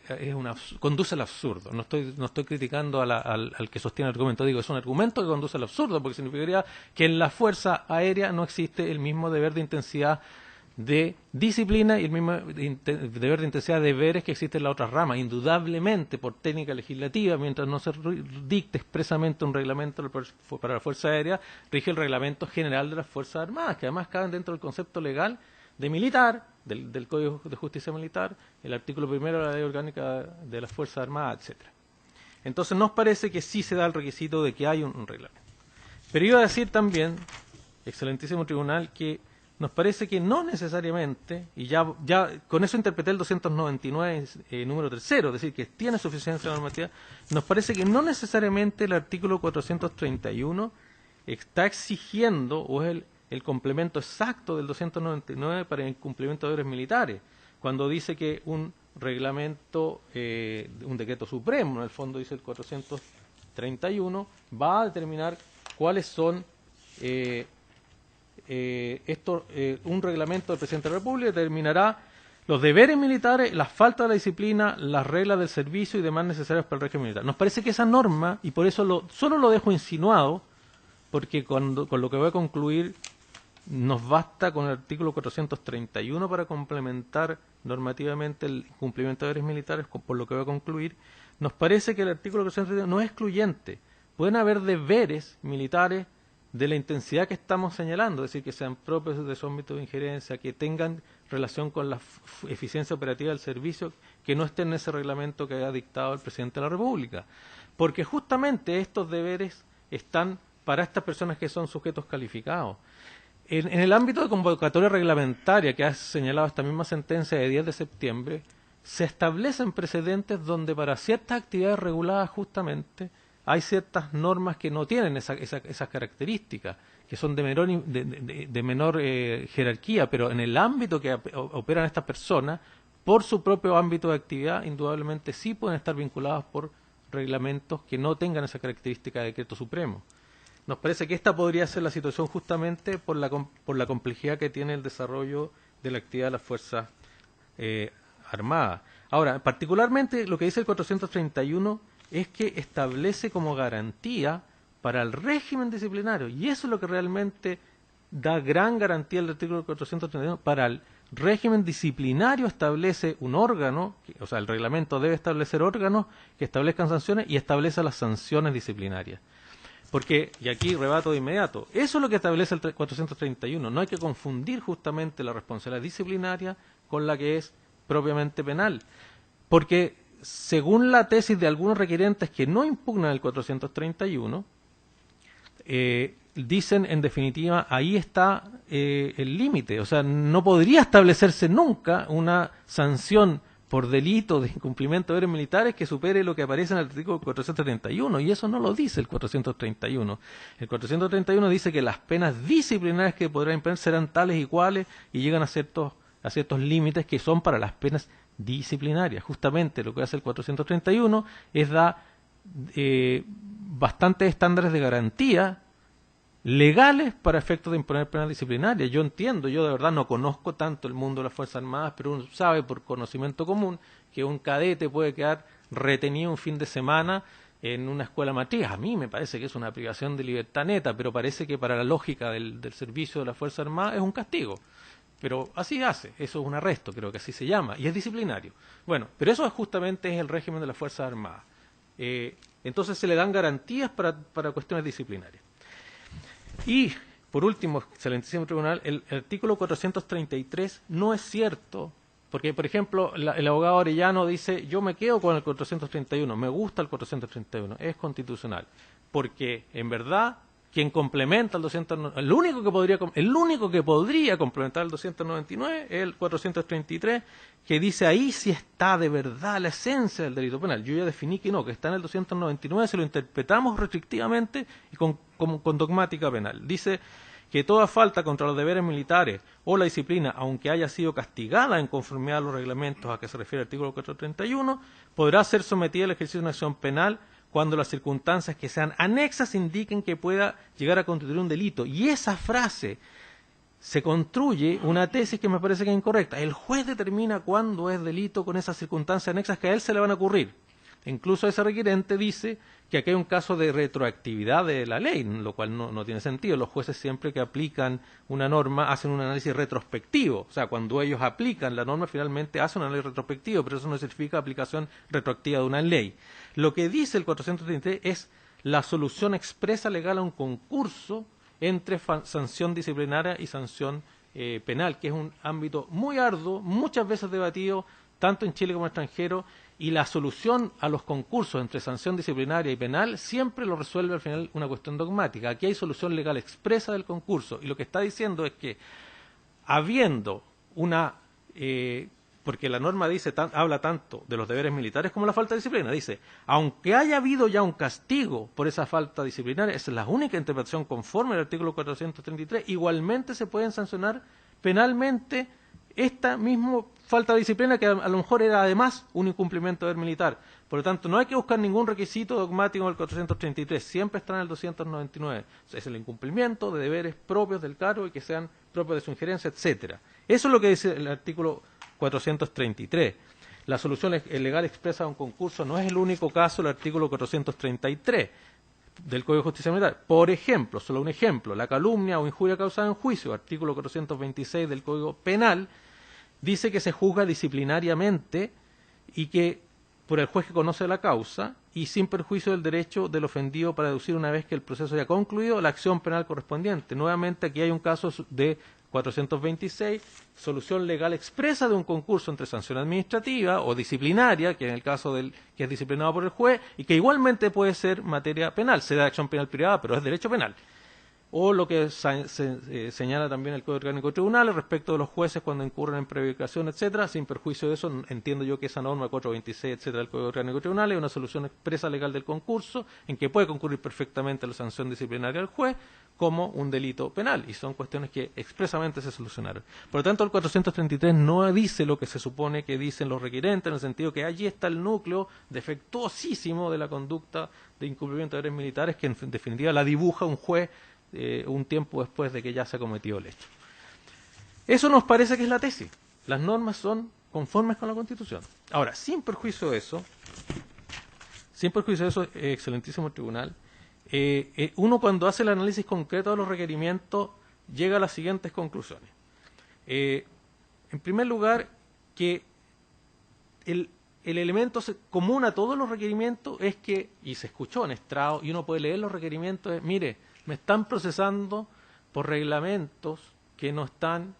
conduce al absurdo. No estoy criticando al que sostiene el argumento, digo, es un argumento que conduce al absurdo, porque significaría que en la Fuerza Aérea no existe el mismo deber de intensidad de disciplina y el mismo deber de intensidad de deberes que existe en la otra rama. Indudablemente, por técnica legislativa, mientras no se dicte expresamente un reglamento para la Fuerza Aérea, rige el reglamento general de las Fuerzas Armadas, que además caben dentro del concepto legal de militar, del Código de Justicia Militar, el artículo primero de la Ley Orgánica de las Fuerzas Armadas, etcétera. Entonces nos parece que sí se da el requisito de que hay un reglamento. Pero iba a decir también, excelentísimo tribunal, que nos parece que no necesariamente, y ya con eso interpreté el 299 número tercero, es decir, que tiene suficiencia normativa, nos parece que no necesariamente el artículo 431 está exigiendo, o es el complemento exacto del 299 para el cumplimiento de deberes militares, cuando dice que un reglamento, un decreto supremo, en el fondo dice el 431, va a determinar cuáles son un reglamento del Presidente de la República determinará los deberes militares, las faltas de la disciplina, las reglas del servicio y demás necesarias para el régimen militar. Nos parece que esa norma, y por eso solo lo dejo insinuado, porque con lo que voy a concluir nos basta con el artículo 431 para complementar normativamente el cumplimiento de deberes militares, por lo que voy a concluir. Nos parece que el artículo 431 no es excluyente. Pueden haber deberes militares de la intensidad que estamos señalando, es decir, que sean propios de su ámbito de injerencia, que tengan relación con la eficiencia operativa del servicio, que no estén en ese reglamento que haya dictado el Presidente de la República. Porque justamente estos deberes están para estas personas que son sujetos calificados. En el ámbito de convocatoria reglamentaria que ha señalado esta misma sentencia de 10 de septiembre, se establecen precedentes donde para ciertas actividades reguladas justamente hay ciertas normas que no tienen esas características, que son de menor jerarquía, pero en el ámbito que operan estas personas, por su propio ámbito de actividad, indudablemente sí pueden estar vinculados por reglamentos que no tengan esa característica de decreto supremo. Nos parece que esta podría ser la situación justamente por la complejidad que tiene el desarrollo de la actividad de las Fuerzas Armadas. Ahora, particularmente lo que dice el 431 es que establece como garantía para el régimen disciplinario, y eso es lo que realmente da gran garantía al artículo 431, para el régimen disciplinario establece un órgano, o sea, el reglamento debe establecer órganos que establezcan sanciones y establece las sanciones disciplinarias. Porque, y aquí rebato de inmediato, eso es lo que establece el 431, no hay que confundir justamente la responsabilidad disciplinaria con la que es propiamente penal, porque según la tesis de algunos requirentes que no impugnan el 431, dicen en definitiva, ahí está el límite, o sea, no podría establecerse nunca una sanción por delito de incumplimiento de deberes militares que supere lo que aparece en el artículo 431, y eso no lo dice el 431. El 431 dice que las penas disciplinarias que podrán imponer serán tales y cuales y llegan a ciertos límites que son para las penas disciplinarias. Justamente lo que hace el 431 es dar bastantes estándares de garantía legales para efectos de imponer pena disciplinaria. Yo entiendo, yo de verdad no conozco tanto el mundo de las Fuerzas Armadas, pero uno sabe por conocimiento común que un cadete puede quedar retenido un fin de semana en una escuela matriz. A mí me parece que es una privación de libertad neta, pero parece que para la lógica del servicio de las Fuerzas Armadas es un castigo. Pero así hace, eso es un arresto, creo que así se llama, y es disciplinario. Bueno, pero eso justamente es el régimen de las Fuerzas Armadas. Entonces se le dan garantías para cuestiones disciplinarias. Y, por último, excelentísimo tribunal, el artículo 433 no es cierto, porque, por ejemplo, el abogado Arellano dice, yo me quedo con el 431, me gusta el 431, es constitucional, porque, en verdad, quien complementa el 299, el único que podría complementar el 299 es el 433, que dice ahí si está de verdad la esencia del delito penal. Yo ya definí que no, que está en el 299, si lo interpretamos restrictivamente y con dogmática penal. Dice que toda falta contra los deberes militares o la disciplina, aunque haya sido castigada en conformidad a los reglamentos a que se refiere el artículo 431, podrá ser sometida al ejercicio de una acción penal cuando las circunstancias que sean anexas indiquen que pueda llegar a constituir un delito. Y esa frase se construye una tesis que me parece que es incorrecta. El juez determina cuándo es delito con esas circunstancias anexas que a él se le van a ocurrir. Incluso ese requirente dice que aquí hay un caso de retroactividad de la ley, lo cual no tiene sentido. Los jueces siempre que aplican una norma hacen un análisis retrospectivo. O sea, cuando ellos aplican la norma finalmente hacen un análisis retrospectivo, pero eso no significa aplicación retroactiva de una ley. Lo que dice el 433 es la solución expresa legal a un concurso entre sanción disciplinaria y sanción penal, que es un ámbito muy arduo, muchas veces debatido, tanto en Chile como en el extranjero, y la solución a los concursos entre sanción disciplinaria y penal siempre lo resuelve al final una cuestión dogmática. Aquí hay solución legal expresa del concurso, y lo que está diciendo es que, habiendo una... porque la norma dice habla tanto de los deberes militares como la falta de disciplina. Dice, aunque haya habido ya un castigo por esa falta disciplinaria, esa es la única interpretación conforme al artículo 433, igualmente se pueden sancionar penalmente esta misma falta de disciplina, que a lo mejor era además un incumplimiento de deber militar. Por lo tanto, no hay que buscar ningún requisito dogmático del 433, siempre está en el 299. Es el incumplimiento de deberes propios del cargo y que sean propios de su injerencia, etcétera. Eso es lo que dice el artículo 433. La solución legal expresa a un concurso no es el único caso del artículo 433 del Código de Justicia Militar. Por ejemplo, solo un ejemplo, la calumnia o injuria causada en juicio, artículo 426 del Código Penal, dice que se juzga disciplinariamente y que por el juez que conoce la causa y sin perjuicio del derecho del ofendido para deducir una vez que el proceso haya concluido la acción penal correspondiente. Nuevamente aquí hay un caso de 426, solución legal expresa de un concurso entre sanción administrativa o disciplinaria, que en el caso del que es disciplinado por el juez, y que igualmente puede ser materia penal, se da acción penal privada, pero es derecho penal. O lo que señala también el Código Orgánico de Tribunales respecto de los jueces cuando incurren en prevaricación, etcétera. Sin perjuicio de eso, entiendo yo que esa norma 426, etcétera, del Código Orgánico de Tribunales es una solución expresa legal del concurso en que puede concurrir perfectamente la sanción disciplinaria del juez como un delito penal, y son cuestiones que expresamente se solucionaron. Por lo tanto, el 433 no dice lo que se supone que dicen los requirentes, en el sentido que allí está el núcleo defectuosísimo de la conducta de incumplimiento de deberes militares, que en definitiva la dibuja un juez un tiempo después de que ya se ha cometido el hecho. Eso nos parece que es la tesis. Las normas son conformes con la Constitución. Ahora, sin perjuicio de eso, excelentísimo tribunal, uno cuando hace el análisis concreto de los requerimientos llega a las siguientes conclusiones. En primer lugar, que el elemento común a todos los requerimientos es que, y se escuchó en estrado, y uno puede leer los requerimientos, es, mire, me están procesando por reglamentos que no están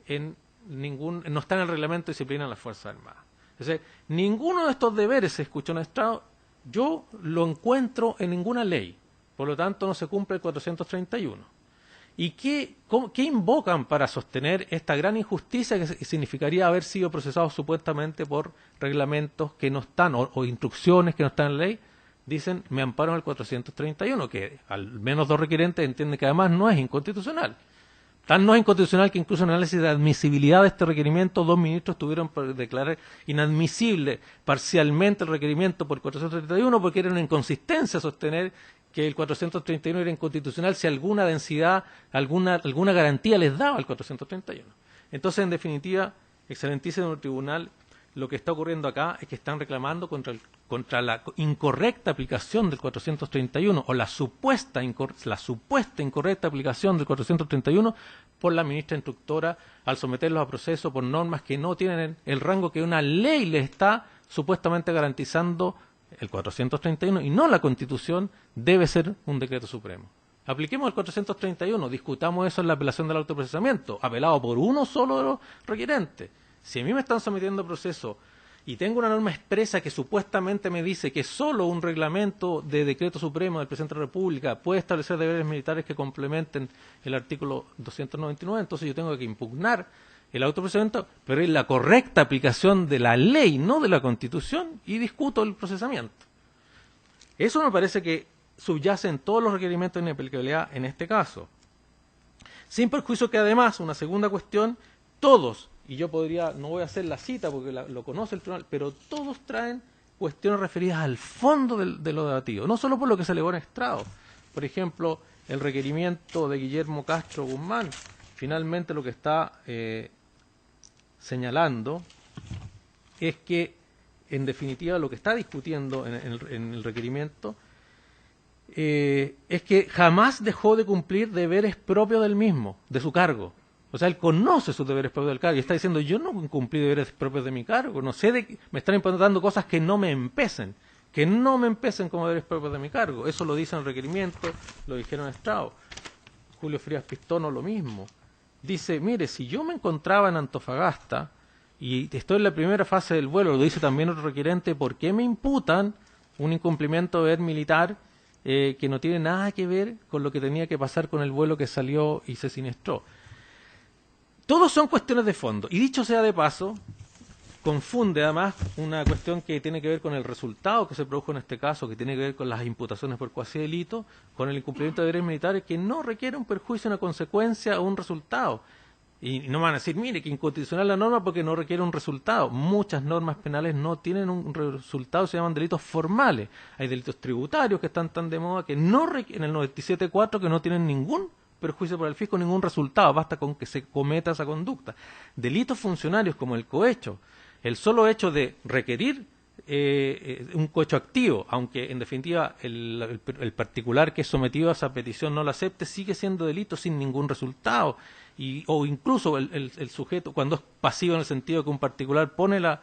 en el reglamento de disciplina de las Fuerzas Armadas. Es decir, ninguno de estos deberes, se escuchó en estrado, yo lo encuentro en ninguna ley. Por lo tanto, no se cumple el 431. ¿Y qué invocan para sostener esta gran injusticia que significaría haber sido procesados supuestamente por reglamentos que no están, o instrucciones que no están en la ley? Dicen, me amparo en el 431, que al menos dos requirentes entienden que además no es inconstitucional. Tan no es inconstitucional que incluso en el análisis de admisibilidad de este requerimiento, dos ministros tuvieron que declarar inadmisible parcialmente el requerimiento por 431 porque era una inconsistencia sostener que el 431 era inconstitucional si alguna densidad, alguna garantía les daba el 431. Entonces, en definitiva, excelentísimo tribunal, lo que está ocurriendo acá es que están reclamando contra la incorrecta aplicación del 431 o la supuesta incorrecta aplicación del 431 por la ministra instructora al someterlos a proceso por normas que no tienen el rango que una ley les está supuestamente garantizando. El 431 y no la Constitución debe ser un decreto supremo. Apliquemos el 431, discutamos eso en la apelación del autoprocesamiento, apelado por uno solo de los requerentes. Si a mí me están sometiendo a proceso y tengo una norma expresa que supuestamente me dice que solo un reglamento de decreto supremo del Presidente de la República puede establecer deberes militares que complementen el artículo 299, entonces yo tengo que impugnar el autoprocesamiento, pero es la correcta aplicación de la ley, no de la Constitución, y discuto el procesamiento. Eso me parece que subyace en todos los requerimientos de inaplicabilidad en este caso. Sin perjuicio que además, una segunda cuestión, todos, y yo podría, no voy a hacer la cita porque lo conoce el tribunal, pero todos traen cuestiones referidas al fondo de lo debatido, no solo por lo que se elevó en estrado. Por ejemplo, el requerimiento de Guillermo Castro Guzmán, finalmente lo que está señalando es que, en definitiva, lo que está discutiendo en el requerimiento es que jamás dejó de cumplir deberes propios del mismo, de su cargo. O sea, él conoce sus deberes propios del cargo y está diciendo, yo no cumplí deberes propios de mi cargo, no sé, me están imputando cosas que no me empecen como deberes propios de mi cargo. Eso lo dice en el requerimiento, lo dijeron en estrado. Julio Frías Pistono lo mismo. Dice, mire, si yo me encontraba en Antofagasta y estoy en la primera fase del vuelo, lo dice también otro requerente, ¿por qué me imputan un incumplimiento de deber militar que no tiene nada que ver con lo que tenía que pasar con el vuelo que salió y se siniestró? Todos son cuestiones de fondo. Y dicho sea de paso, confunde además una cuestión que tiene que ver con el resultado que se produjo en este caso, que tiene que ver con las imputaciones por cuasi delito, con el incumplimiento de deberes militares, que no requiere un perjuicio, una consecuencia o un resultado. Y no van a decir, mire, que inconstitucional la norma porque no requiere un resultado. Muchas normas penales no tienen un resultado, se llaman delitos formales. Hay delitos tributarios que están tan de moda que no en el 97.4 que no tienen ningún perjuicio para el fisco, ningún resultado, basta con que se cometa esa conducta. Delitos funcionarios como el cohecho, el solo hecho de requerir un cohecho activo, aunque en definitiva el particular que es sometido a esa petición no la acepte, sigue siendo delito sin ningún resultado. O incluso el sujeto, cuando es pasivo en el sentido que un particular pone el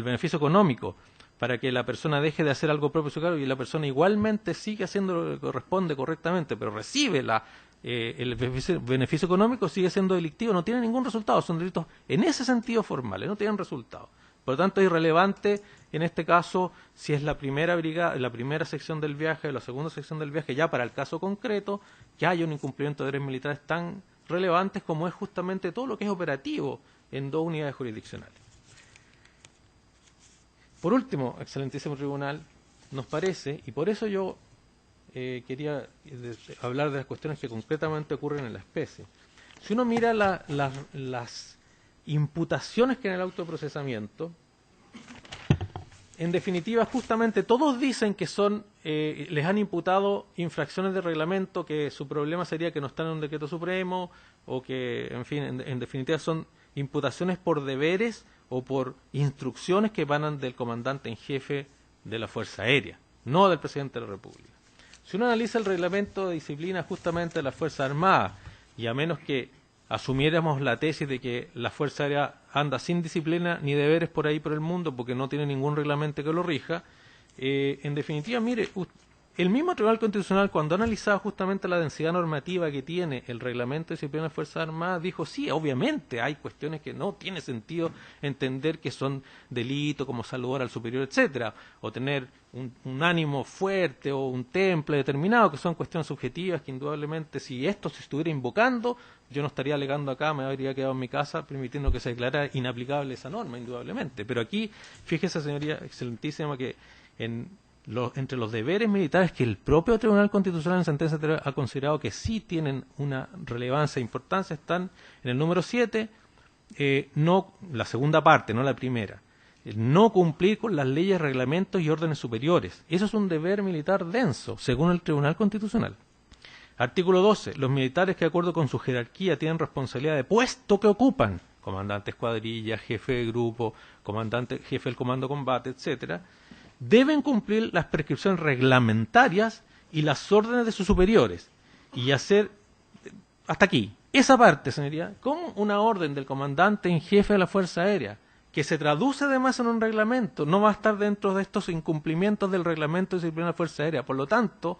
beneficio económico para que la persona deje de hacer algo propio de su cargo y la persona igualmente sigue haciendo lo que corresponde correctamente, pero recibe el beneficio económico, sigue siendo delictivo, no tiene ningún resultado, son delitos en ese sentido formales, no tienen resultado. Por lo tanto, es irrelevante en este caso si es la primera brigada, la primera sección del viaje o la segunda sección del viaje, ya para el caso concreto, que haya un incumplimiento de deberes militares tan relevantes como es justamente todo lo que es operativo en dos unidades jurisdiccionales. Por último, excelentísimo tribunal, nos parece, y por eso yo quería hablar de las cuestiones que concretamente ocurren en la especie. Si uno mira las imputaciones que en el autoprocesamiento, en definitiva, justamente todos dicen que les han imputado infracciones de reglamento, que su problema sería que no están en un decreto supremo, o que, en fin, en definitiva son imputaciones por deberes o por instrucciones que emanan del comandante en jefe de la Fuerza Aérea, no del Presidente de la República. Si uno analiza el reglamento de disciplina justamente de la Fuerza Armada, y a menos que asumiéramos la tesis de que la Fuerza Aérea anda sin disciplina ni deberes por ahí por el mundo porque no tiene ningún reglamento que lo rija, en definitiva, mire, el mismo Tribunal Constitucional, cuando ha analizado justamente la densidad normativa que tiene el reglamento de disciplina de las Fuerzas Armadas, dijo, sí, obviamente hay cuestiones que no tiene sentido entender que son delitos, como saludar al superior, etcétera, o tener un ánimo fuerte o un temple determinado, que son cuestiones subjetivas que indudablemente, si esto se estuviera invocando, yo no estaría alegando acá, me habría quedado en mi casa permitiendo que se declarara inaplicable esa norma, indudablemente. Pero aquí, fíjese, señoría excelentísima, que entre los deberes militares que el propio Tribunal Constitucional en sentencia anterior ha considerado que sí tienen una relevancia e importancia, están en el número 7, no la segunda parte, no la primera. no cumplir con las leyes, reglamentos y órdenes superiores. Eso es un deber militar denso, según el Tribunal Constitucional. Artículo 12. Los militares que de acuerdo con su jerarquía tienen responsabilidad de puesto que ocupan, comandante escuadrilla, jefe de grupo, comandante, jefe del comando de combate, etcétera, deben cumplir las prescripciones reglamentarias y las órdenes de sus superiores y hacer hasta aquí. Esa parte, señoría, como una orden del comandante en jefe de la Fuerza Aérea, que se traduce además en un reglamento, no va a estar dentro de estos incumplimientos del reglamento de disciplina de la Fuerza Aérea. Por lo tanto,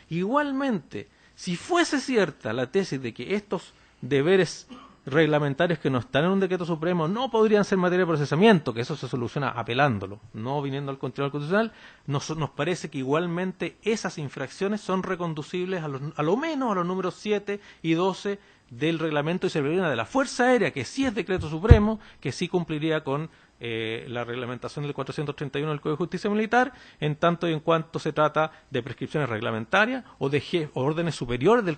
igualmente, si fuese cierta la tesis de que estos deberes reglamentarios que no están en un decreto supremo no podrían ser materia de procesamiento, que eso se soluciona apelándolo, no viniendo al Tribunal Constitucional, nos parece que igualmente esas infracciones son reconducibles a lo menos a los números 7 y 12 del reglamento de disciplina de la Fuerza Aérea, que sí es decreto supremo, que sí cumpliría con la reglamentación del 431 del Código de Justicia Militar, en tanto y en cuanto se trata de prescripciones reglamentarias o de órdenes superiores del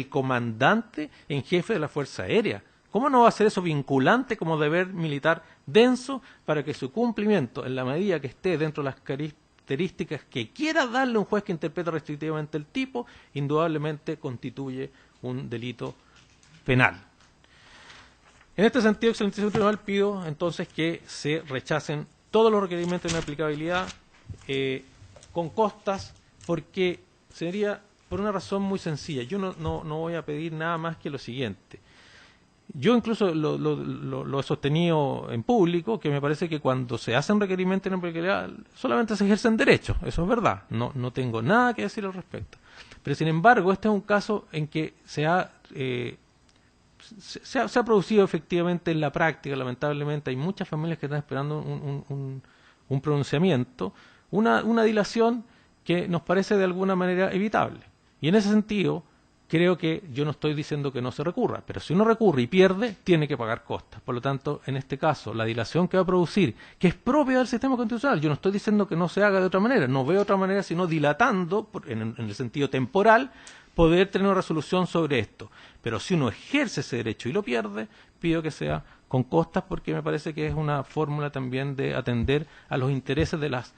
comandante en jefe de la Fuerza Aérea. ¿Cómo no va a ser eso vinculante como deber militar denso para que su cumplimiento, en la medida que esté dentro de las características que quiera darle un juez que interpreta restrictivamente el tipo, indudablemente constituye un delito penal? En este sentido, excelentísimo tribunal, pido entonces que se rechacen todos los requerimientos de inaplicabilidad con costas, porque sería por una razón muy sencilla. Yo no voy a pedir nada más que lo siguiente. Yo incluso lo he sostenido en público, que me parece que cuando se hacen requerimientos de inaplicabilidad solamente se ejercen derechos, eso es verdad, no tengo nada que decir al respecto. Pero sin embargo, este es un caso en que se ha producido efectivamente en la práctica, lamentablemente, hay muchas familias que están esperando un pronunciamiento, una dilación que nos parece de alguna manera evitable. Y en ese sentido, creo que yo no estoy diciendo que no se recurra, pero si uno recurre y pierde, tiene que pagar costas. Por lo tanto, en este caso, la dilación que va a producir, que es propia del sistema constitucional, yo no estoy diciendo que no se haga de otra manera, no veo otra manera sino dilatando, en el sentido temporal, poder tener una resolución sobre esto. Pero si uno ejerce ese derecho y lo pierde, pido que sea con costas, porque me parece que es una fórmula también de atender a los intereses de las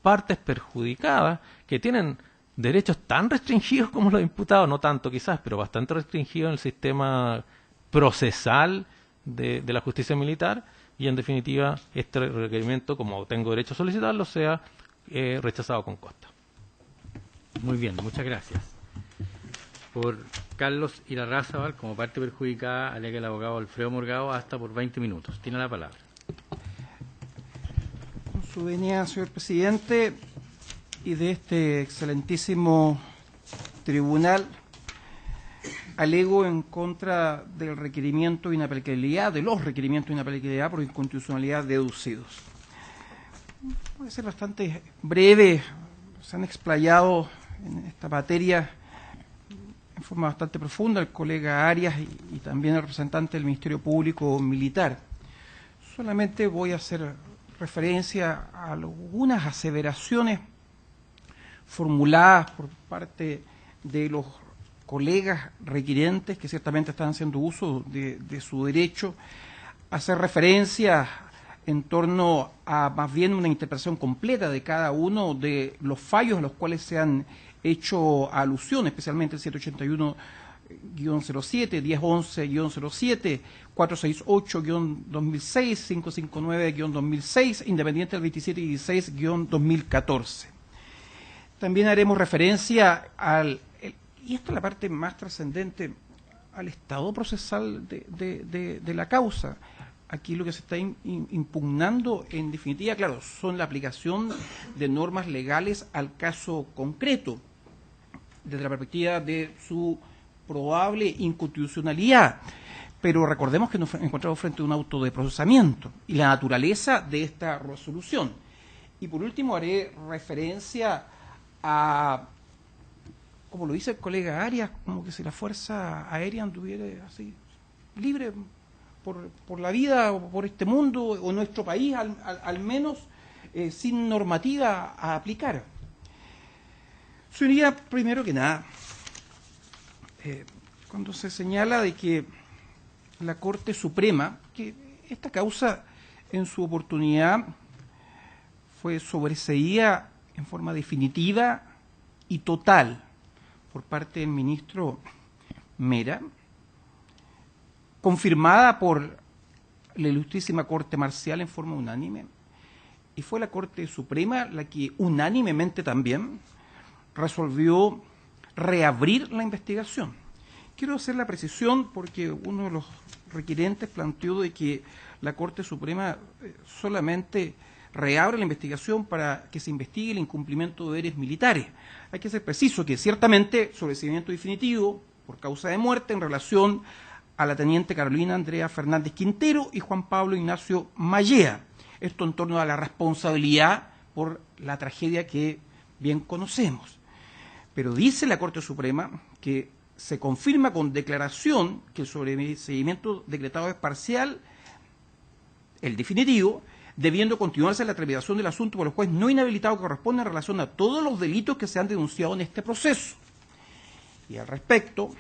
partes perjudicadas, que tienen derechos tan restringidos como los imputados, no tanto quizás, pero bastante restringidos en el sistema procesal de la justicia militar, y en definitiva este requerimiento, como tengo derecho a solicitarlo, sea rechazado con costa. Muy bien, muchas gracias. Por Carlos Irarrázaval, como parte perjudicada, alega el abogado Alfredo Morgado, hasta por 20 minutos. Tiene la palabra. Con su venia, señor presidente, y de este excelentísimo tribunal, alego en contra del requerimiento de inaplicabilidad, de los requerimientos de inaplicabilidad por inconstitucionalidad deducidos. Puede ser bastante breve, se han explayado en esta materia en forma bastante profunda el colega Arias y también el representante del Ministerio Público Militar. Solamente voy a hacer referencia a algunas aseveraciones formuladas por parte de los colegas requirentes que ciertamente están haciendo uso de su derecho a hacer referencia en torno a más bien una interpretación completa de cada uno de los fallos a los cuales se han hecho alusión, especialmente el 781-07, 1011-07, 468-2006, 559-2006, independiente del 2716-2014. También haremos referencia y esta es la parte más trascendente, al estado procesal de la causa. Aquí lo que se está impugnando, en definitiva, claro, son la aplicación de normas legales al caso concreto, desde la perspectiva de su probable inconstitucionalidad. Pero recordemos que nos encontramos frente a un auto de procesamiento y la naturaleza de esta resolución. Y por último haré referencia a, como lo dice el colega Arias, como que si la Fuerza Aérea anduviera así, libre por la vida o por este mundo o nuestro país, al menos sin normativa a aplicar. Señoría, primero que nada, cuando se señala de que la Corte Suprema, que esta causa en su oportunidad fue sobreseída en forma definitiva y total por parte del ministro Mera, confirmada por la ilustrísima Corte Marcial en forma unánime, y fue la Corte Suprema la que unánimemente también resolvió reabrir la investigación. Quiero hacer la precisión porque uno de los requirentes planteó de que la Corte Suprema solamente reabre la investigación para que se investigue el incumplimiento de deberes militares. Hay que ser preciso que ciertamente sobreseimiento definitivo por causa de muerte en relación a la teniente Carolina Andrea Fernández Quintero y Juan Pablo Ignacio Mallea. Esto en torno a la responsabilidad por la tragedia que bien conocemos. Pero dice la Corte Suprema que se confirma con declaración que el sobreseimiento decretado es parcial, el definitivo, debiendo continuarse la tramitación del asunto por el juez no inhabilitado que corresponde en relación a todos los delitos que se han denunciado en este proceso. Y al respecto,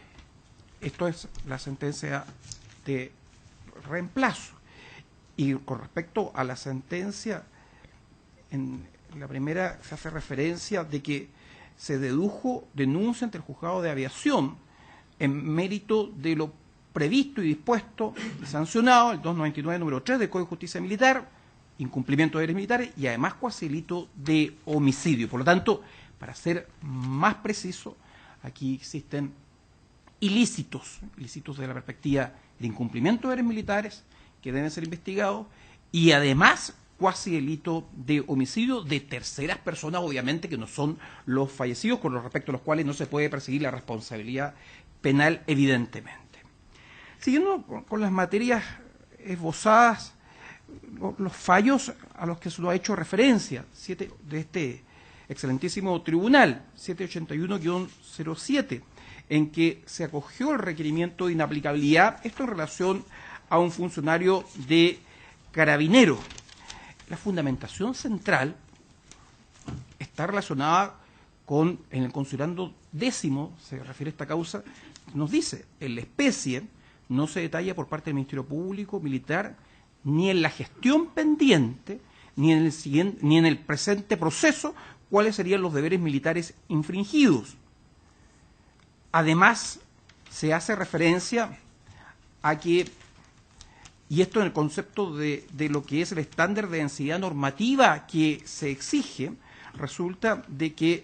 esto es la sentencia de reemplazo. Y con respecto a la sentencia, en la primera se hace referencia de que se dedujo denuncia ante el juzgado de aviación en mérito de lo previsto y dispuesto y sancionado, el 299 número 3 del Código de Justicia Militar, incumplimiento de deberes militares y además cuasi delito de homicidio. Por lo tanto, para ser más preciso, aquí existen ilícitos desde la perspectiva de incumplimiento de deberes militares que deben ser investigados y además cuasi delito de homicidio de terceras personas, obviamente que no son los fallecidos, con respecto a los cuales no se puede perseguir la responsabilidad penal, evidentemente. Siguiendo con las materias esbozadas, los fallos a los que se lo ha hecho referencia de este excelentísimo tribunal, 781-07, en que se acogió el requerimiento de inaplicabilidad, esto en relación a un funcionario de Carabineros. La fundamentación central está relacionada con, en el considerando 10º, se refiere a esta causa, nos dice, en la especie no se detalla por parte del Ministerio Público, Militar, ni en la gestión pendiente, ni en el presente proceso, cuáles serían los deberes militares infringidos. Además, se hace referencia a que, y esto en el concepto de lo que es el estándar de densidad normativa que se exige, resulta de que,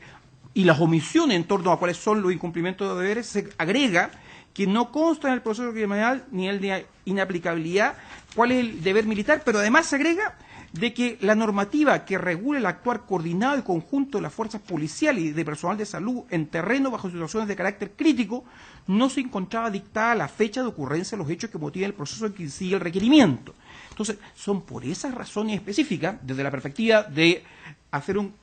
y las omisiones en torno a cuáles son los incumplimientos de deberes, se agrega que no consta en el proceso criminal ni el de inaplicabilidad cuál es el deber militar, pero además se agrega de que la normativa que regule el actuar coordinado y conjunto de las fuerzas policiales y de personal de salud en terreno bajo situaciones de carácter crítico no se encontraba dictada a la fecha de ocurrencia de los hechos que motivan el proceso en que sigue el requerimiento. Entonces, son por esas razones específicas, desde la perspectiva de hacer una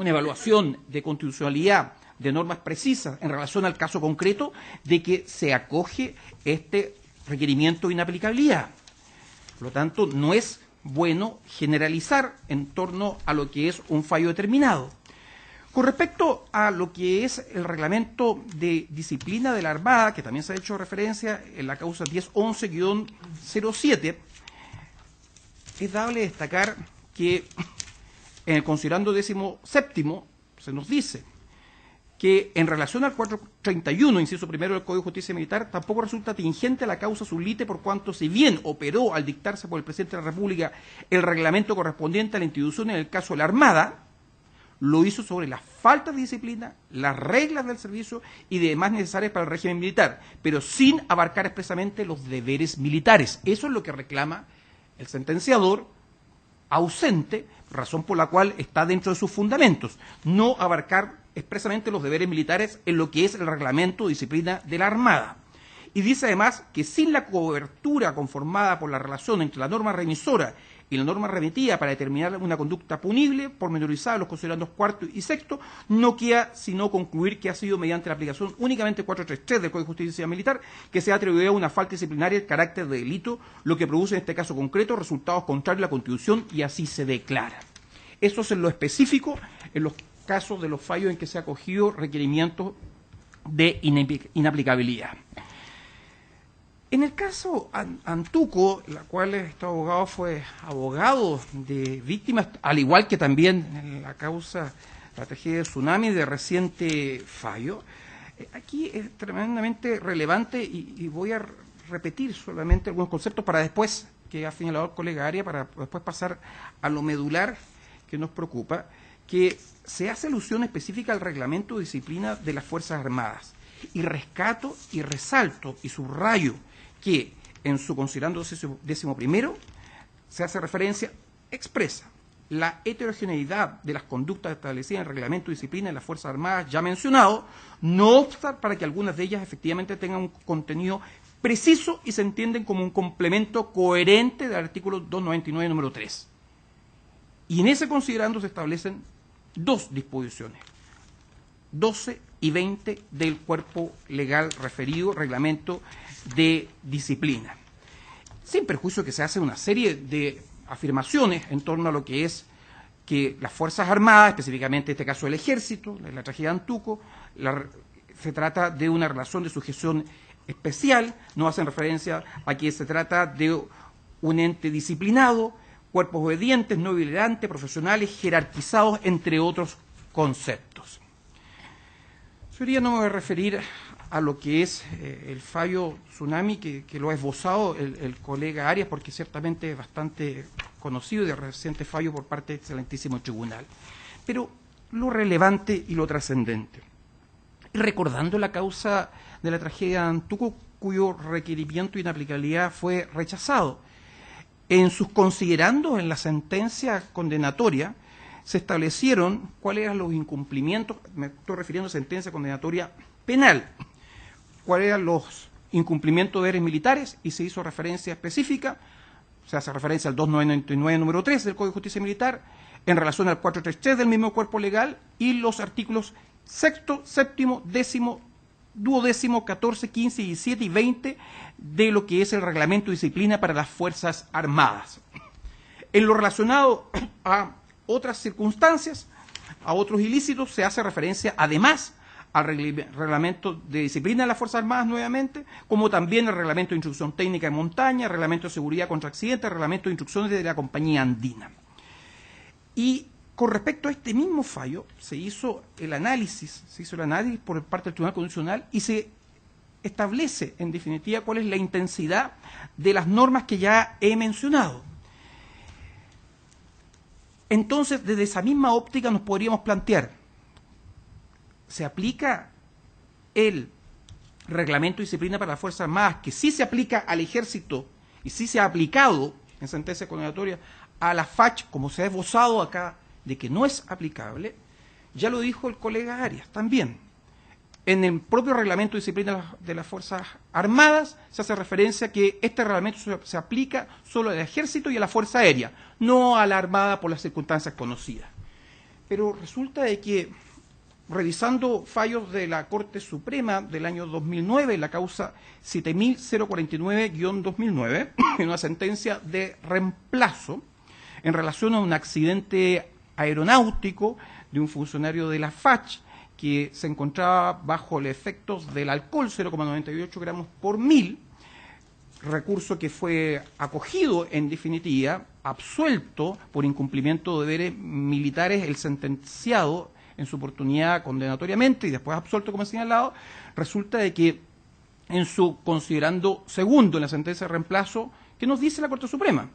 evaluación de constitucionalidad de normas precisas en relación al caso concreto, de que se acoge este requerimiento de inaplicabilidad. Por lo tanto, no es bueno generalizar en torno a lo que es un fallo determinado. Con respecto a lo que es el reglamento de disciplina de la Armada, que también se ha hecho referencia en la causa 1011-07, es dable destacar que en el considerando 17º se nos dice que en relación al 431, inciso primero del Código de Justicia Militar, tampoco resulta tingente la causa sublite por cuanto, si bien operó al dictarse por el Presidente de la República el reglamento correspondiente a la institución en el caso de la Armada, lo hizo sobre las faltas de disciplina, las reglas del servicio y demás necesarias para el régimen militar, pero sin abarcar expresamente los deberes militares. Eso es lo que reclama el sentenciador, ausente, razón por la cual está dentro de sus fundamentos, no abarcar expresamente los deberes militares en lo que es el reglamento de disciplina de la Armada. Y dice además que sin la cobertura conformada por la relación entre la norma remisora y la norma remitida para determinar una conducta punible, pormenorizada en los considerandos cuarto y sexto, no queda sino concluir que ha sido mediante la aplicación únicamente 433 del Código de Justicia Militar que se ha atribuido a una falta disciplinaria el carácter de delito, lo que produce en este caso concreto resultados contrarios a la Constitución y así se declara. Eso es en lo específico, en los casos de los fallos en que se ha acogido requerimientos de inaplicabilidad. En el caso Antuco, la cual este abogado fue abogado de víctimas, al igual que también en la causa, la tragedia de tsunami de reciente fallo, aquí es tremendamente relevante y voy a repetir solamente algunos conceptos para después, que ha señalado el colega Arias, para después pasar a lo medular que nos preocupa, que se hace alusión específica al reglamento de disciplina de las Fuerzas Armadas. Y rescato y resalto y subrayo que en su considerando 11º se hace referencia expresa la heterogeneidad de las conductas establecidas en el reglamento de disciplina de las Fuerzas Armadas ya mencionado, no obsta para que algunas de ellas efectivamente tengan un contenido preciso y se entienden como un complemento coherente del artículo 299, número 3. Y en ese considerando se establecen dos disposiciones, 12 y 20 del cuerpo legal referido, reglamento de disciplina. Sin perjuicio que se hace una serie de afirmaciones en torno a lo que es que las Fuerzas Armadas, específicamente en este caso el Ejército, la tragedia de Antuco, se trata de una relación de sujeción especial, no hacen referencia a que se trata de un ente disciplinado, cuerpos obedientes, no violentantes, profesionales, jerarquizados, entre otros conceptos. Señoría, no me voy a referir a lo que es el fallo tsunami, que lo ha esbozado el colega Arias, porque ciertamente es bastante conocido y de reciente fallo por parte del excelentísimo tribunal. Pero lo relevante y lo trascendente. Recordando la causa de la tragedia de Antuco, cuyo requerimiento de inaplicabilidad fue rechazado. En sus considerandos en la sentencia condenatoria, se establecieron cuáles eran los incumplimientos, me estoy refiriendo a sentencia condenatoria penal, cuáles eran los incumplimientos de deberes militares, y se hizo referencia específica, se hace referencia al 299, número 3 del Código de Justicia Militar, en relación al 433 del mismo cuerpo legal, y los artículos 6º, 7º, 10º, 12º, 14, 15, 17 y 20 de lo que es el reglamento de disciplina para las Fuerzas Armadas. En lo relacionado a otras circunstancias, a otros ilícitos, se hace referencia además al reglamento de disciplina de las Fuerzas Armadas nuevamente, como también el reglamento de instrucción técnica en montaña, el reglamento de seguridad contra accidentes, el reglamento de instrucciones de la compañía andina. Y con respecto a este mismo fallo, se hizo el análisis por parte del Tribunal Constitucional y se establece, en definitiva, cuál es la intensidad de las normas que ya he mencionado. Entonces, desde esa misma óptica nos podríamos plantear, ¿se aplica el reglamento de disciplina para las Fuerzas Armadas, que sí se aplica al Ejército y sí se ha aplicado en sentencia condenatoria a la FACH, como se ha esbozado acá, de que no es aplicable? Ya lo dijo el colega Arias también. En el propio reglamento de disciplina de las Fuerzas Armadas se hace referencia a que este reglamento se aplica solo al Ejército y a la Fuerza Aérea, no a la Armada por las circunstancias conocidas. Pero resulta de que, revisando fallos de la Corte Suprema del año 2009, la causa 7049-2009, en una sentencia de reemplazo en relación a un accidente aeronáutico de un funcionario de la FACH que se encontraba bajo los efectos del alcohol, 0,98 gramos por mil, recurso que fue acogido en definitiva, absuelto por incumplimiento de deberes militares, el sentenciado en su oportunidad condenatoriamente y después absuelto, como he señalado. Resulta de que en su considerando segundo en la sentencia de reemplazo, ¿qué nos dice la Corte Suprema?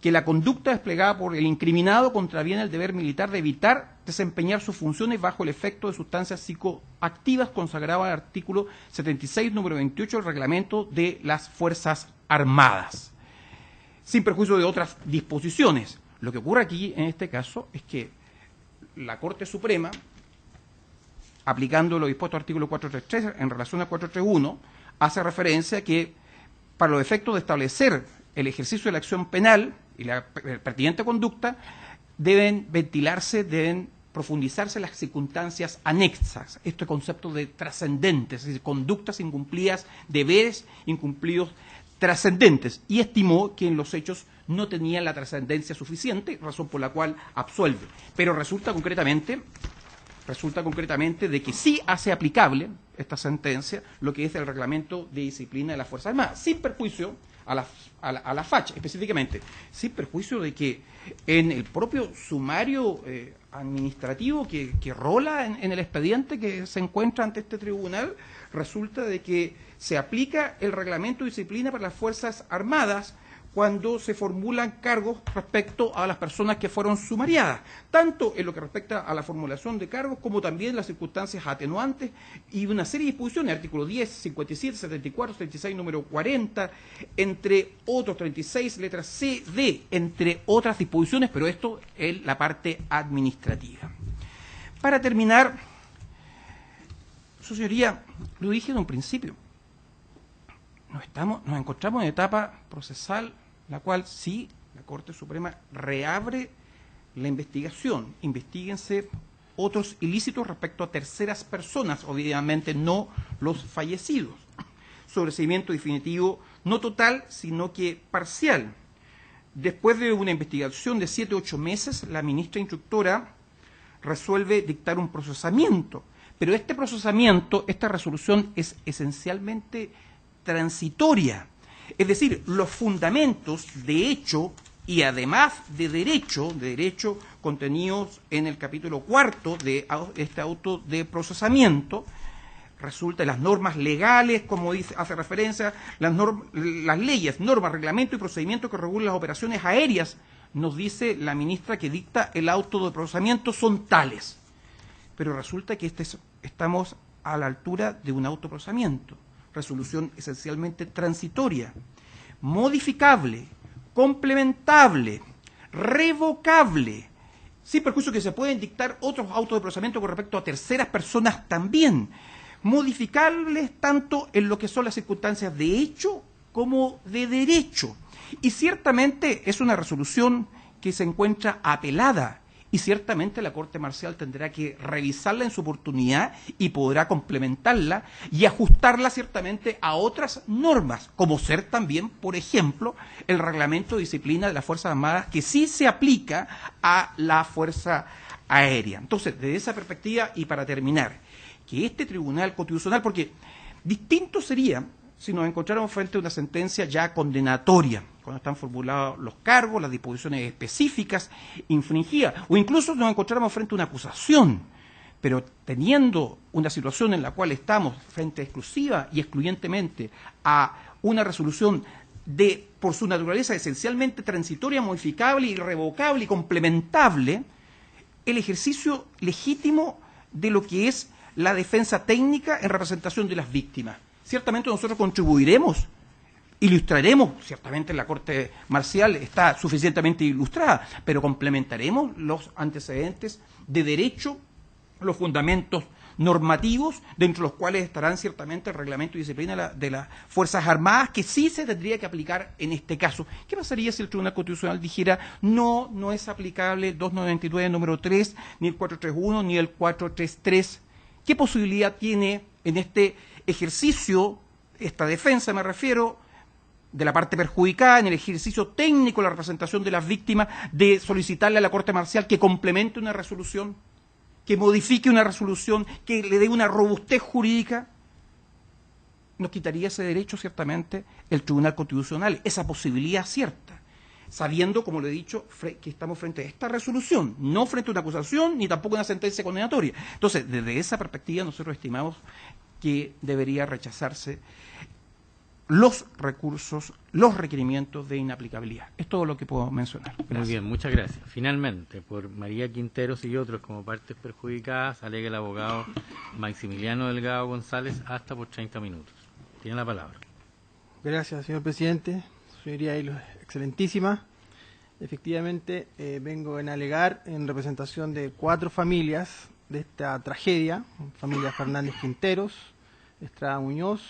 Que la conducta desplegada por el incriminado contraviene el deber militar de evitar desempeñar sus funciones bajo el efecto de sustancias psicoactivas consagrado al artículo 76, número 28 del reglamento de las Fuerzas Armadas, sin perjuicio de otras disposiciones. Lo que ocurre aquí, en este caso, es que la Corte Suprema, aplicando lo dispuesto al artículo 433 en relación al 431, hace referencia a que para los efectos de establecer el ejercicio de la acción penal y la pertinente conducta, deben ventilarse, deben profundizarse las circunstancias anexas, este concepto de trascendentes, es decir, conductas incumplidas, deberes incumplidos trascendentes, y estimó que en los hechos no tenían la trascendencia suficiente, razón por la cual absuelve. Pero resulta concretamente resulta concretamente de que sí hace aplicable esta sentencia lo que es el reglamento de disciplina de las Fuerzas Armadas, sin perjuicio a la facha, específicamente, sin perjuicio de que en el propio sumario administrativo que rola en el expediente que se encuentra ante este tribunal, resulta de que se aplica el reglamento de disciplina para las Fuerzas Armadas cuando se formulan cargos respecto a las personas que fueron sumariadas, tanto en lo que respecta a la formulación de cargos como también las circunstancias atenuantes y una serie de disposiciones, artículos 10, 57, 74, 36, número 40, entre otros 36, letras C, D, entre otras disposiciones, pero esto es la parte administrativa. Para terminar, su señoría, lo dije en un principio, nos encontramos en etapa procesal, la cual sí, la Corte Suprema reabre la investigación. Investíguense otros ilícitos respecto a terceras personas, obviamente no los fallecidos. Sobreseimiento definitivo no total, sino que parcial. Después de una investigación de 7 u 8 meses, la ministra instructora resuelve dictar un procesamiento. Pero este procesamiento, esta resolución es esencialmente transitoria. Es decir, los fundamentos de hecho y además de derecho contenidos en el capítulo 4 de este auto de procesamiento, resulta las normas legales, como hace referencia, las leyes, normas, reglamentos y procedimientos que regulan las operaciones aéreas, nos dice la ministra que dicta el auto de procesamiento, son tales. Pero resulta que estamos a la altura de un autoprocesamiento. Resolución esencialmente transitoria, modificable, complementable, revocable, sin perjuicio que se pueden dictar otros autos de procesamiento con respecto a terceras personas también, modificables tanto en lo que son las circunstancias de hecho como de derecho. Y ciertamente es una resolución que se encuentra apelada. Y ciertamente la Corte Marcial tendrá que revisarla en su oportunidad y podrá complementarla y ajustarla ciertamente a otras normas, como ser también, por ejemplo, el reglamento de disciplina de las Fuerzas Armadas, que sí se aplica a la Fuerza Aérea. Entonces, desde esa perspectiva, y para terminar, que este Tribunal Constitucional, porque distinto sería si nos encontráramos frente a una sentencia ya condenatoria, cuando están formulados los cargos, las disposiciones específicas infringidas, o incluso nos encontráramos frente a una acusación, pero teniendo una situación en la cual estamos frente exclusiva y excluyentemente a una resolución por su naturaleza esencialmente transitoria, modificable, irrevocable y complementable, el ejercicio legítimo de lo que es la defensa técnica en representación de las víctimas. Ciertamente nosotros contribuiremos, ilustraremos, ciertamente la Corte Marcial está suficientemente ilustrada, pero complementaremos los antecedentes de derecho, los fundamentos normativos, dentro de los cuales estarán ciertamente el reglamento de disciplina de las Fuerzas Armadas, que sí se tendría que aplicar en este caso. ¿Qué pasaría si el Tribunal Constitucional dijera no es aplicable el 299 número 3, ni el 431, ni el 433? ¿Qué posibilidad tiene en este ejercicio, esta defensa me refiero, de la parte perjudicada, en el ejercicio técnico de la representación de las víctimas, de solicitarle a la Corte Marcial que complemente una resolución, que modifique una resolución, que le dé una robustez jurídica? Nos quitaría ese derecho, ciertamente, el Tribunal Constitucional, esa posibilidad cierta, sabiendo, como le he dicho, que estamos frente a esta resolución, no frente a una acusación, ni tampoco a una sentencia condenatoria. Entonces, desde esa perspectiva, nosotros estimamos que debería rechazarse los recursos, los requerimientos de inaplicabilidad. Es todo lo que puedo mencionar. Gracias. Muy bien, muchas gracias. Finalmente, por María Quinteros y otros como partes perjudicadas, alega el abogado Maximiliano Delgado González hasta por 30 minutos. Tiene la palabra. Gracias, señor presidente. Señoría excelentísima. Efectivamente, vengo en alegar en representación de 4 familias de esta tragedia: familia Fernández Quinteros, Estrada Muñoz,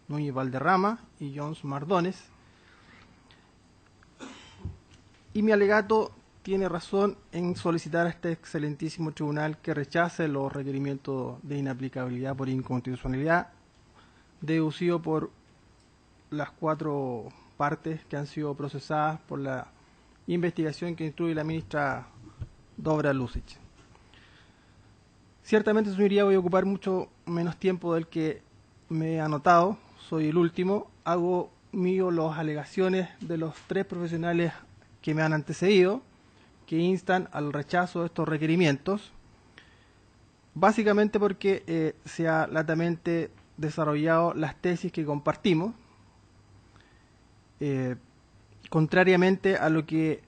Núñez Valderrama y Jones Mardones. Y mi alegato tiene razón en solicitar a este excelentísimo tribunal que rechace los requerimientos de inaplicabilidad por inconstitucionalidad deducido por las 4 partes que han sido procesadas por la investigación que instruye la ministra Dobra Lucic. Ciertamente, señoría, voy a ocupar mucho menos tiempo del que me he anotado. Soy el último. Hago mío las alegaciones de los 3 profesionales que me han antecedido, que instan al rechazo de estos requerimientos, básicamente porque se ha latamente desarrollado las tesis que compartimos, contrariamente a lo que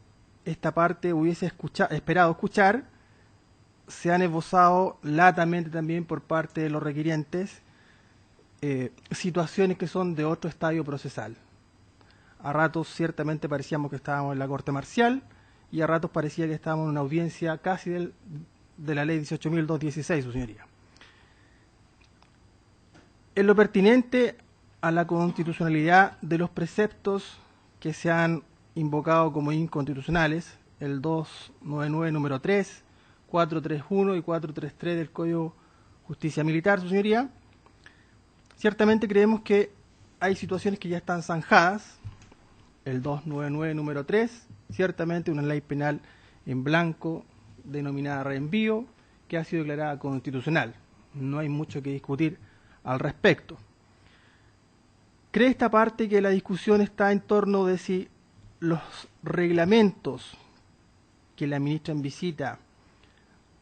esta parte hubiese esperado escuchar. Se han esbozado latamente también por parte de los requirientes situaciones que son de otro estadio procesal. A ratos ciertamente parecíamos que estábamos en la Corte Marcial y a ratos parecía que estábamos en una audiencia casi de la Ley 18.216, su señoría. En lo pertinente a la constitucionalidad de los preceptos que se han invocado como inconstitucionales, el 299 número 3, 431 y 433 del Código de Justicia Militar, su señoría, ciertamente creemos que hay situaciones que ya están zanjadas. El 299 número 3, ciertamente una ley penal en blanco denominada reenvío, que ha sido declarada constitucional. No hay mucho que discutir al respecto. Cree esta parte que la discusión está en torno de si los reglamentos que la ministra en visita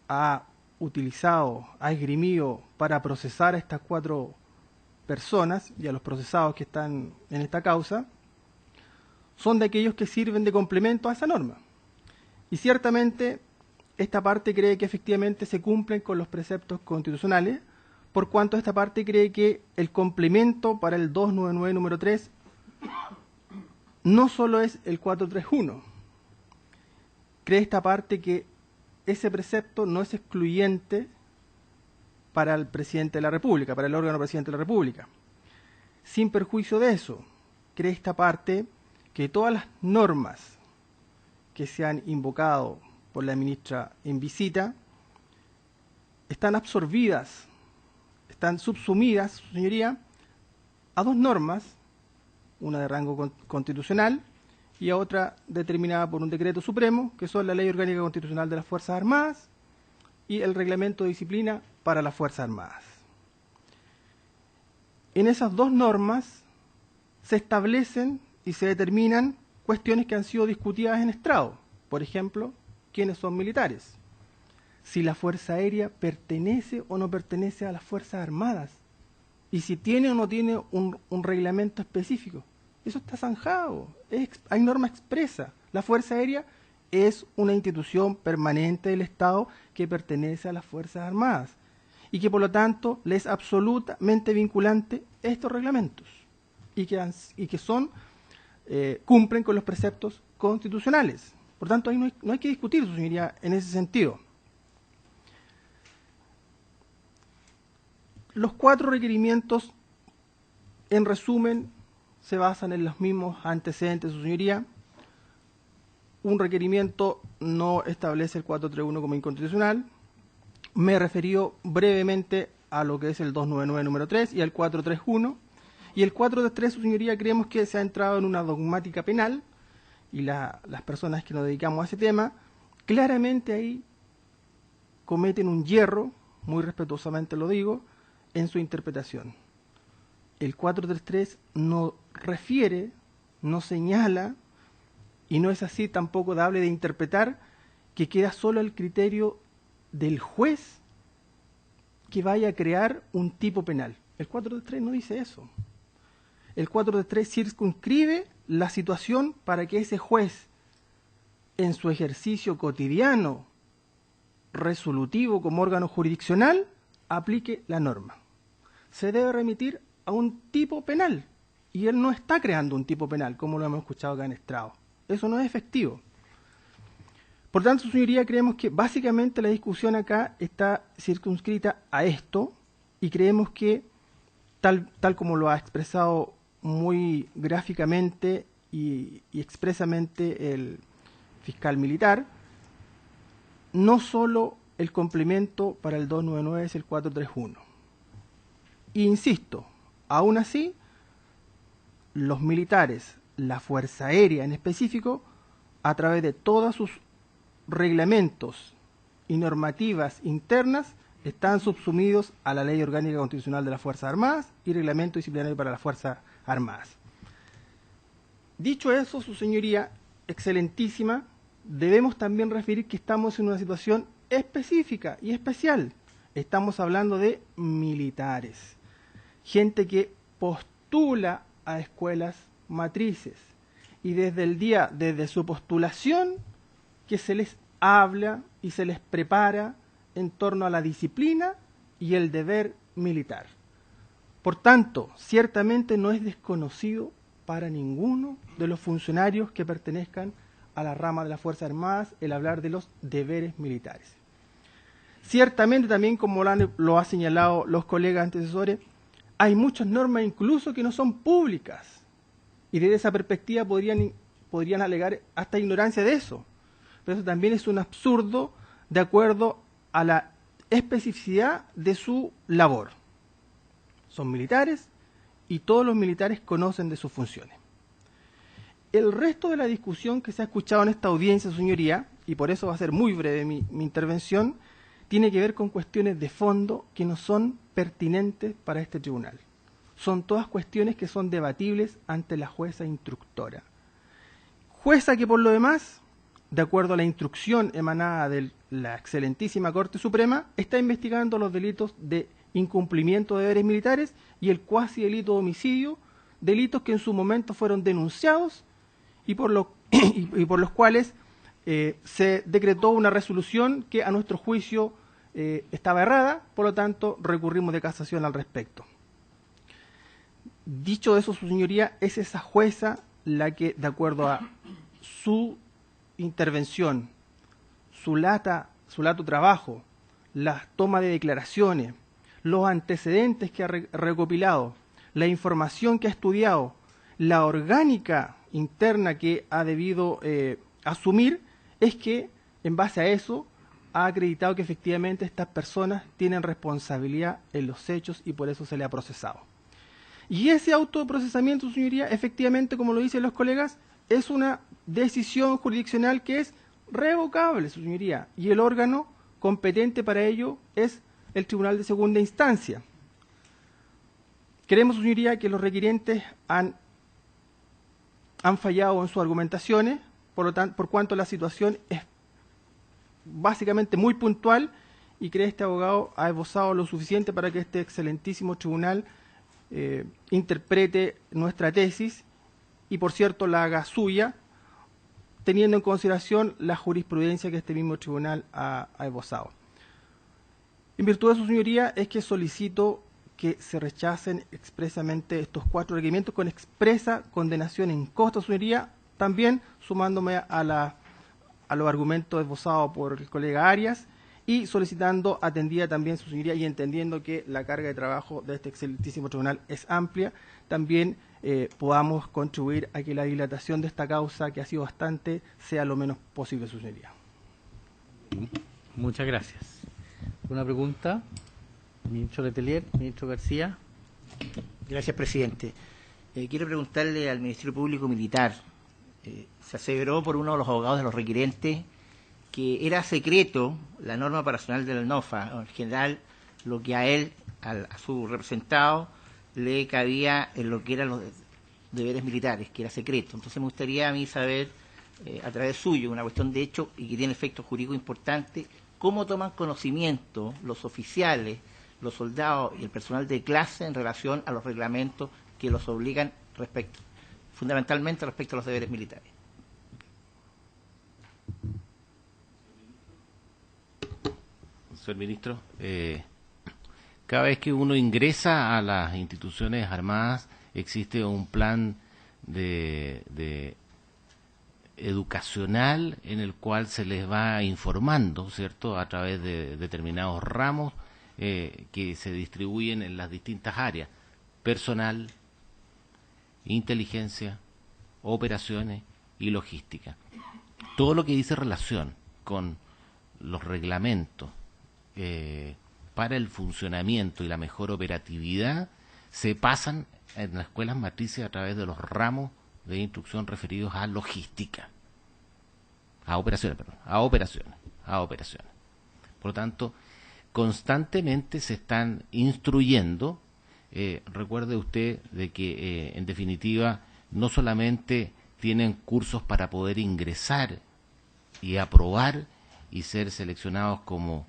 ha utilizado, ha esgrimido para procesar a estas 4 personas y a los procesados que están en esta causa, son de aquellos que sirven de complemento a esa norma. Y ciertamente esta parte cree que efectivamente se cumplen con los preceptos constitucionales, por cuanto esta parte cree que el complemento para el 299 número 3 no solo es el 431. Cree esta parte que ese precepto no es excluyente para el presidente de la República, para el órgano presidente de la República. Sin perjuicio de eso, cree esta parte que todas las normas que se han invocado por la ministra en visita están absorbidas, están subsumidas, señoría, a 2 normas, una de rango constitucional y a otra determinada por un decreto supremo, que son la Ley Orgánica Constitucional de las Fuerzas Armadas y el Reglamento de Disciplina para las Fuerzas Armadas. En esas 2 normas se establecen y se determinan cuestiones que han sido discutidas en estrado. Por ejemplo, ¿quiénes son militares? Si la Fuerza Aérea pertenece o no pertenece a las Fuerzas Armadas. Y si tiene o no tiene un reglamento específico. Eso está zanjado. Hay norma expresa. La Fuerza Aérea es una institución permanente del Estado que pertenece a las Fuerzas Armadas. Y que por lo tanto le es absolutamente vinculante estos reglamentos. Y que son cumplen con los preceptos constitucionales. Por tanto, ahí no hay que discutir, su señoría, en ese sentido. Los 4 requerimientos, en resumen, se basan en los mismos antecedentes, su señoría. Un requerimiento no establece el 431 como inconstitucional. Me he referido brevemente a lo que es el 299 número 3 y al 431. Y el 433, su señoría, creemos que se ha entrado en una dogmática penal, y las personas que nos dedicamos a ese tema, claramente ahí cometen un hierro, muy respetuosamente lo digo, en su interpretación. El 433 no refiere, no señala, y no es así tampoco dable de interpretar, que queda solo el criterio del juez que vaya a crear un tipo penal. El 433 no dice eso. El 433 circunscribe la situación para que ese juez, en su ejercicio cotidiano, resolutivo como órgano jurisdiccional, aplique la norma. Se debe remitir a un tipo penal, y él no está creando un tipo penal, como lo hemos escuchado acá en estrado. Eso no es efectivo. Por tanto, su señoría, creemos que básicamente la discusión acá está circunscrita a esto, y creemos que, tal como lo ha expresado muy gráficamente y expresamente el fiscal militar, no solo el complemento para el 299 es el 431. E insisto, aún así, los militares, la Fuerza Aérea en específico, a través de todos sus reglamentos y normativas internas, están subsumidos a la Ley Orgánica Constitucional de las Fuerzas Armadas y Reglamento Disciplinario para las Fuerzas Armadas. Dicho eso, su señoría, excelentísima, debemos también referir que estamos en una situación específica y especial. Estamos hablando de militares, gente que postula a escuelas matrices y desde su postulación que se les habla y se les prepara en torno a la disciplina y el deber militar. Por tanto, ciertamente no es desconocido para ninguno de los funcionarios que pertenezcan a la rama de las Fuerzas Armadas el hablar de los deberes militares. Ciertamente también, como lo han señalado los colegas antecesores, hay muchas normas incluso que no son públicas y desde esa perspectiva podrían alegar hasta ignorancia de eso. Pero eso también es un absurdo de acuerdo a la especificidad de su labor. Son militares y todos los militares conocen de sus funciones. El resto de la discusión que se ha escuchado en esta audiencia, señoría, y por eso va a ser muy breve mi intervención, tiene que ver con cuestiones de fondo que no son pertinentes para este tribunal. Son todas cuestiones que son debatibles ante la jueza instructora. Jueza que por lo demás, de acuerdo a la instrucción emanada de la excelentísima Corte Suprema, está investigando los delitos de incumplimiento de deberes militares y el cuasi delito de homicidio, delitos que en su momento fueron denunciados y por los cuales se decretó una resolución que a nuestro juicio estaba errada, por lo tanto recurrimos de casación al respecto. Dicho eso, su señoría, es esa jueza la que, de acuerdo a su intervención, su lato trabajo, la toma de declaraciones, los antecedentes que ha recopilado, la información que ha estudiado, la orgánica interna que ha debido asumir, es que en base a eso ha acreditado que efectivamente estas personas tienen responsabilidad en los hechos y por eso se le ha procesado. Y ese autoprocesamiento, su señoría, efectivamente, como lo dicen los colegas, es una decisión jurisdiccional que es revocable, su señoría, y el órgano competente para ello es el Tribunal de Segunda Instancia. Creemos, su señoría, que los requirientes han fallado en sus argumentaciones, por cuanto la situación es básicamente muy puntual y que este abogado ha esbozado lo suficiente para que este excelentísimo tribunal interprete nuestra tesis y, por cierto, la haga suya, teniendo en consideración la jurisprudencia que este mismo tribunal ha esbozado. En virtud de eso, señoría, es que solicito que se rechacen expresamente estos 4 requerimientos con expresa condenación en costa, señoría, también sumándome a los argumentos esbozados por el colega Arias y solicitando atendida también su señoría y entendiendo que la carga de trabajo de este excelentísimo tribunal es amplia, también podamos contribuir a que la dilatación de esta causa, que ha sido bastante, sea lo menos posible, su señoría. Muchas gracias. ¿Una pregunta? Ministro Letelier, ministro García. Gracias, presidente. Quiero preguntarle al Ministerio Público Militar. Se aseveró por uno de los abogados de los requirentes que era secreto la norma operacional del NOFA, en general lo que a él, a su representado, le cabía en lo que eran los deberes militares, que era secreto. Entonces me gustaría a mí saber, a través suyo, una cuestión de hecho y que tiene efectos jurídicos importantes, cómo toman conocimiento los oficiales, los soldados y el personal de clase en relación a los reglamentos que los obligan fundamentalmente respecto a los deberes militares. Señor ministro, cada vez que uno ingresa a las instituciones armadas existe un plan de educacional en el cual se les va informando, ¿cierto?, a través de determinados ramos que se distribuyen en las distintas áreas: personal, inteligencia, operaciones y logística. Todo lo que dice relación con los reglamentos para el funcionamiento y la mejor operatividad se pasan en las escuelas matrices a través de los ramos de instrucción referidos a logística, a operaciones. Por lo tanto, constantemente se están instruyendo. Recuerde usted de que, en definitiva, no solamente tienen cursos para poder ingresar y aprobar y ser seleccionados como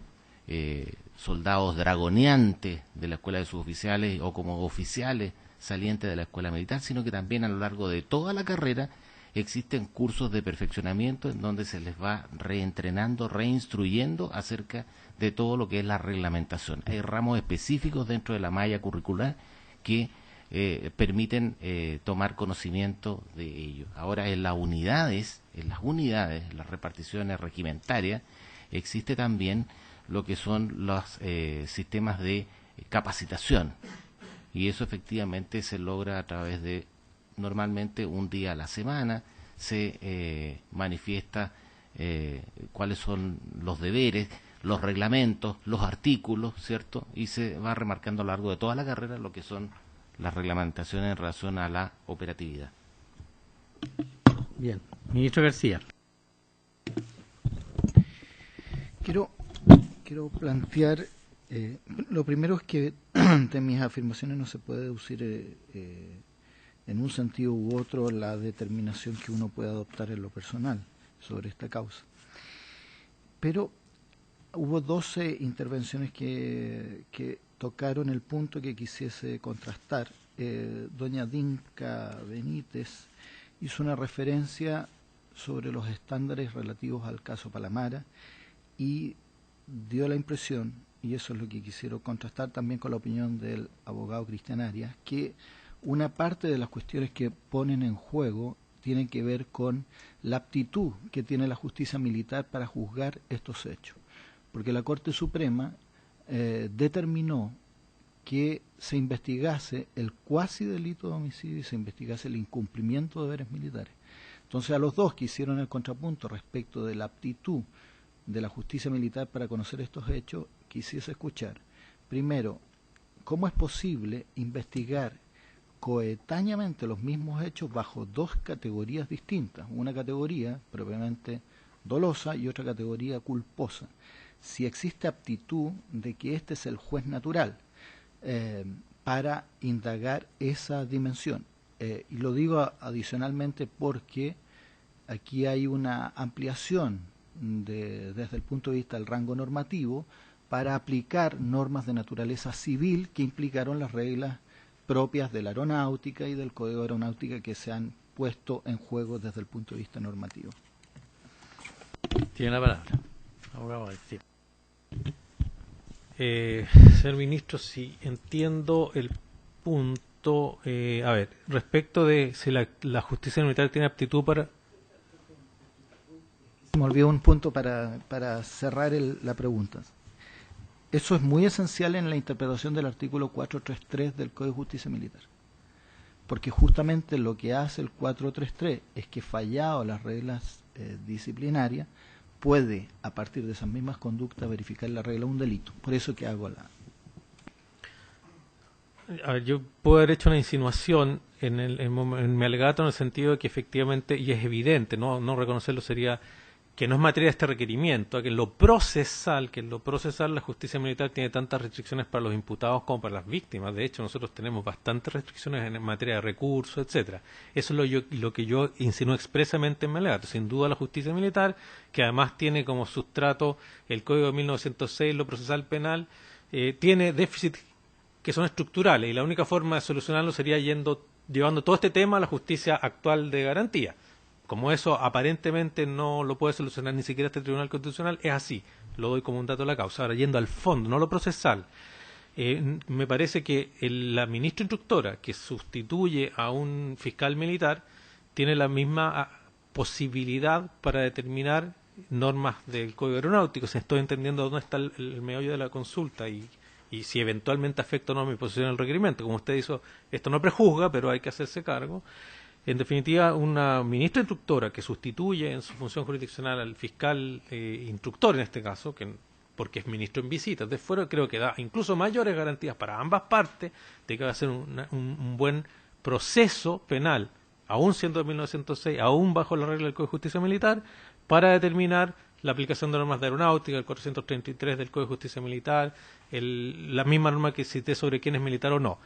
soldados dragoneantes de la Escuela de Suboficiales o como oficiales salientes de la Escuela Militar, sino que también a lo largo de toda la carrera existen cursos de perfeccionamiento en donde se les va reentrenando, reinstruyendo acerca de todo lo que es la reglamentación. Hay ramos específicos dentro de la malla curricular que permiten tomar conocimiento de ello. Ahora, en las unidades, las reparticiones regimentarias, existe también lo que son los sistemas de capacitación, y eso efectivamente se logra a través de, normalmente un día a la semana, se manifiesta cuáles son los deberes, los reglamentos, los artículos, ¿cierto? Y se va remarcando a lo largo de toda la carrera lo que son las reglamentaciones en relación a la operatividad. Bien. Ministro García. Quiero plantear, lo primero es que de mis afirmaciones no se puede deducir en un sentido u otro la determinación que uno puede adoptar en lo personal sobre esta causa. Pero hubo 12 intervenciones que tocaron el punto que quisiese contrastar. Doña Dinka Benítez hizo una referencia sobre los estándares relativos al caso Palamara y dio la impresión, y eso es lo que quisiera contrastar también con la opinión del abogado Cristian Arias, que una parte de las cuestiones que ponen en juego tienen que ver con la aptitud que tiene la justicia militar para juzgar estos hechos. Porque la Corte Suprema determinó que se investigase el cuasi delito de homicidio y se investigase el incumplimiento de deberes militares. Entonces, a los dos que hicieron el contrapunto respecto de la aptitud de la justicia militar para conocer estos hechos, quisiese escuchar, primero, ¿cómo es posible investigar coetáneamente los mismos hechos bajo dos categorías distintas? Una categoría propiamente dolosa y otra categoría culposa. Si existe aptitud de que este es el juez natural para indagar esa dimensión. Y lo digo adicionalmente porque aquí hay una ampliación desde el punto de vista del rango normativo para aplicar normas de naturaleza civil que implicaron las reglas propias de la aeronáutica y del Código de Aeronáutica que se han puesto en juego desde el punto de vista normativo. Tiene la palabra. Abogado García. Señor ministro, si entiendo el punto, a ver, respecto de si la justicia militar tiene aptitud para... Me olvidó un punto para cerrar la pregunta. Eso es muy esencial en la interpretación del artículo 433 del Código de Justicia Militar. Porque justamente lo que hace el 433 es que, fallado las reglas disciplinarias, puede, a partir de esas mismas conductas, verificar la regla de un delito. Por eso que hago la... A ver, yo puedo haber hecho una insinuación en mi alegato en el sentido de que efectivamente, y es evidente, no reconocerlo sería que no es materia de este requerimiento, que en lo procesal la justicia militar tiene tantas restricciones para los imputados como para las víctimas. De hecho, nosotros tenemos bastantes restricciones en materia de recursos, etcétera. Eso es lo que yo insinué expresamente en mi alegato. Sin duda la justicia militar, que además tiene como sustrato el Código de 1906, lo procesal penal, tiene déficits que son estructurales, y la única forma de solucionarlo sería llevando todo este tema a la justicia actual de garantía. Como eso aparentemente no lo puede solucionar ni siquiera este Tribunal Constitucional, es así, lo doy como un dato de la causa. Ahora, yendo al fondo, no lo procesal, me parece que la ministra instructora que sustituye a un fiscal militar tiene la misma posibilidad para determinar normas del Código Aeronáutico. Si estoy entendiendo dónde está el meollo de la consulta y si eventualmente afecta o no mi posición en el requerimiento. Como usted hizo, esto no prejuzga, pero hay que hacerse cargo. En definitiva, una ministra instructora que sustituye en su función jurisdiccional al fiscal instructor, en este caso, porque es ministro en visitas de fuera, creo que da incluso mayores garantías para ambas partes de que va a ser un buen proceso penal, aún siendo de 1906, aún bajo la regla del Código de Justicia Militar, para determinar la aplicación de normas de aeronáutica, el 433 del Código de Justicia Militar, la misma norma que cité sobre quién es militar o no.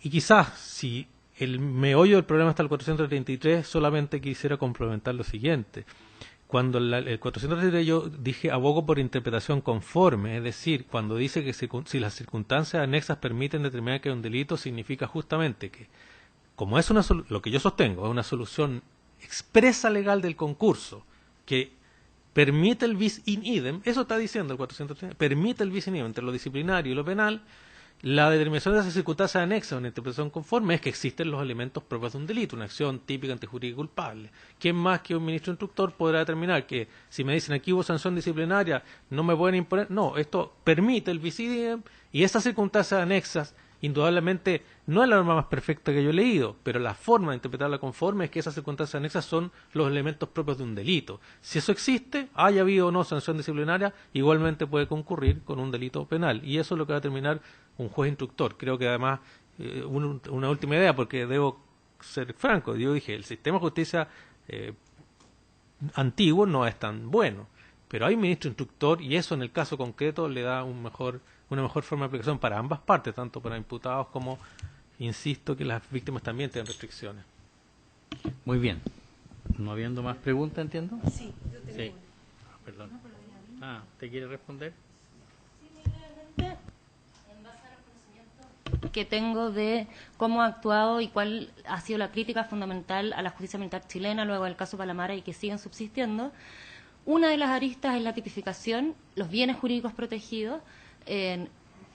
Y quizás, si el meollo del problema está el 433, solamente quisiera complementar lo siguiente. Cuando el 433 yo dije abogo por interpretación conforme, es decir, cuando dice que si las circunstancias anexas permiten determinar que hay un delito, significa justamente que, como es lo que yo sostengo, es una solución expresa legal del concurso, que permite el bis in idem, eso está diciendo el 433, permite el bis in idem entre lo disciplinario y lo penal. La determinación de esa circunstancia anexa a una interpretación conforme es que existen los elementos propios de un delito, una acción típica ante jurídico culpable. ¿Quién más que un ministro instructor podrá determinar que si me dicen aquí hubo sanción disciplinaria no me pueden imponer? No, esto permite el bis in idem y esas circunstancias anexas indudablemente no es la norma más perfecta que yo he leído, pero la forma de interpretarla conforme es que esas circunstancias anexas son los elementos propios de un delito. Si eso existe, haya habido o no sanción disciplinaria, igualmente puede concurrir con un delito penal. Y eso es lo que va a determinar un juez instructor. Creo que además, una última idea, porque debo ser franco, yo dije, el sistema de justicia antiguo no es tan bueno, pero hay ministro instructor y eso en el caso concreto le da una mejor forma de aplicación para ambas partes, tanto para imputados como, insisto, que las víctimas también tienen restricciones. Muy bien. No habiendo más preguntas, entiendo. Sí, yo tengo Sí. Perdón. ¿Te quiere responder? En base al conocimiento que tengo de cómo ha actuado y cuál ha sido la crítica fundamental a la justicia militar chilena luego del caso Palamara y que siguen subsistiendo, una de las aristas es la tipificación, los bienes jurídicos protegidos,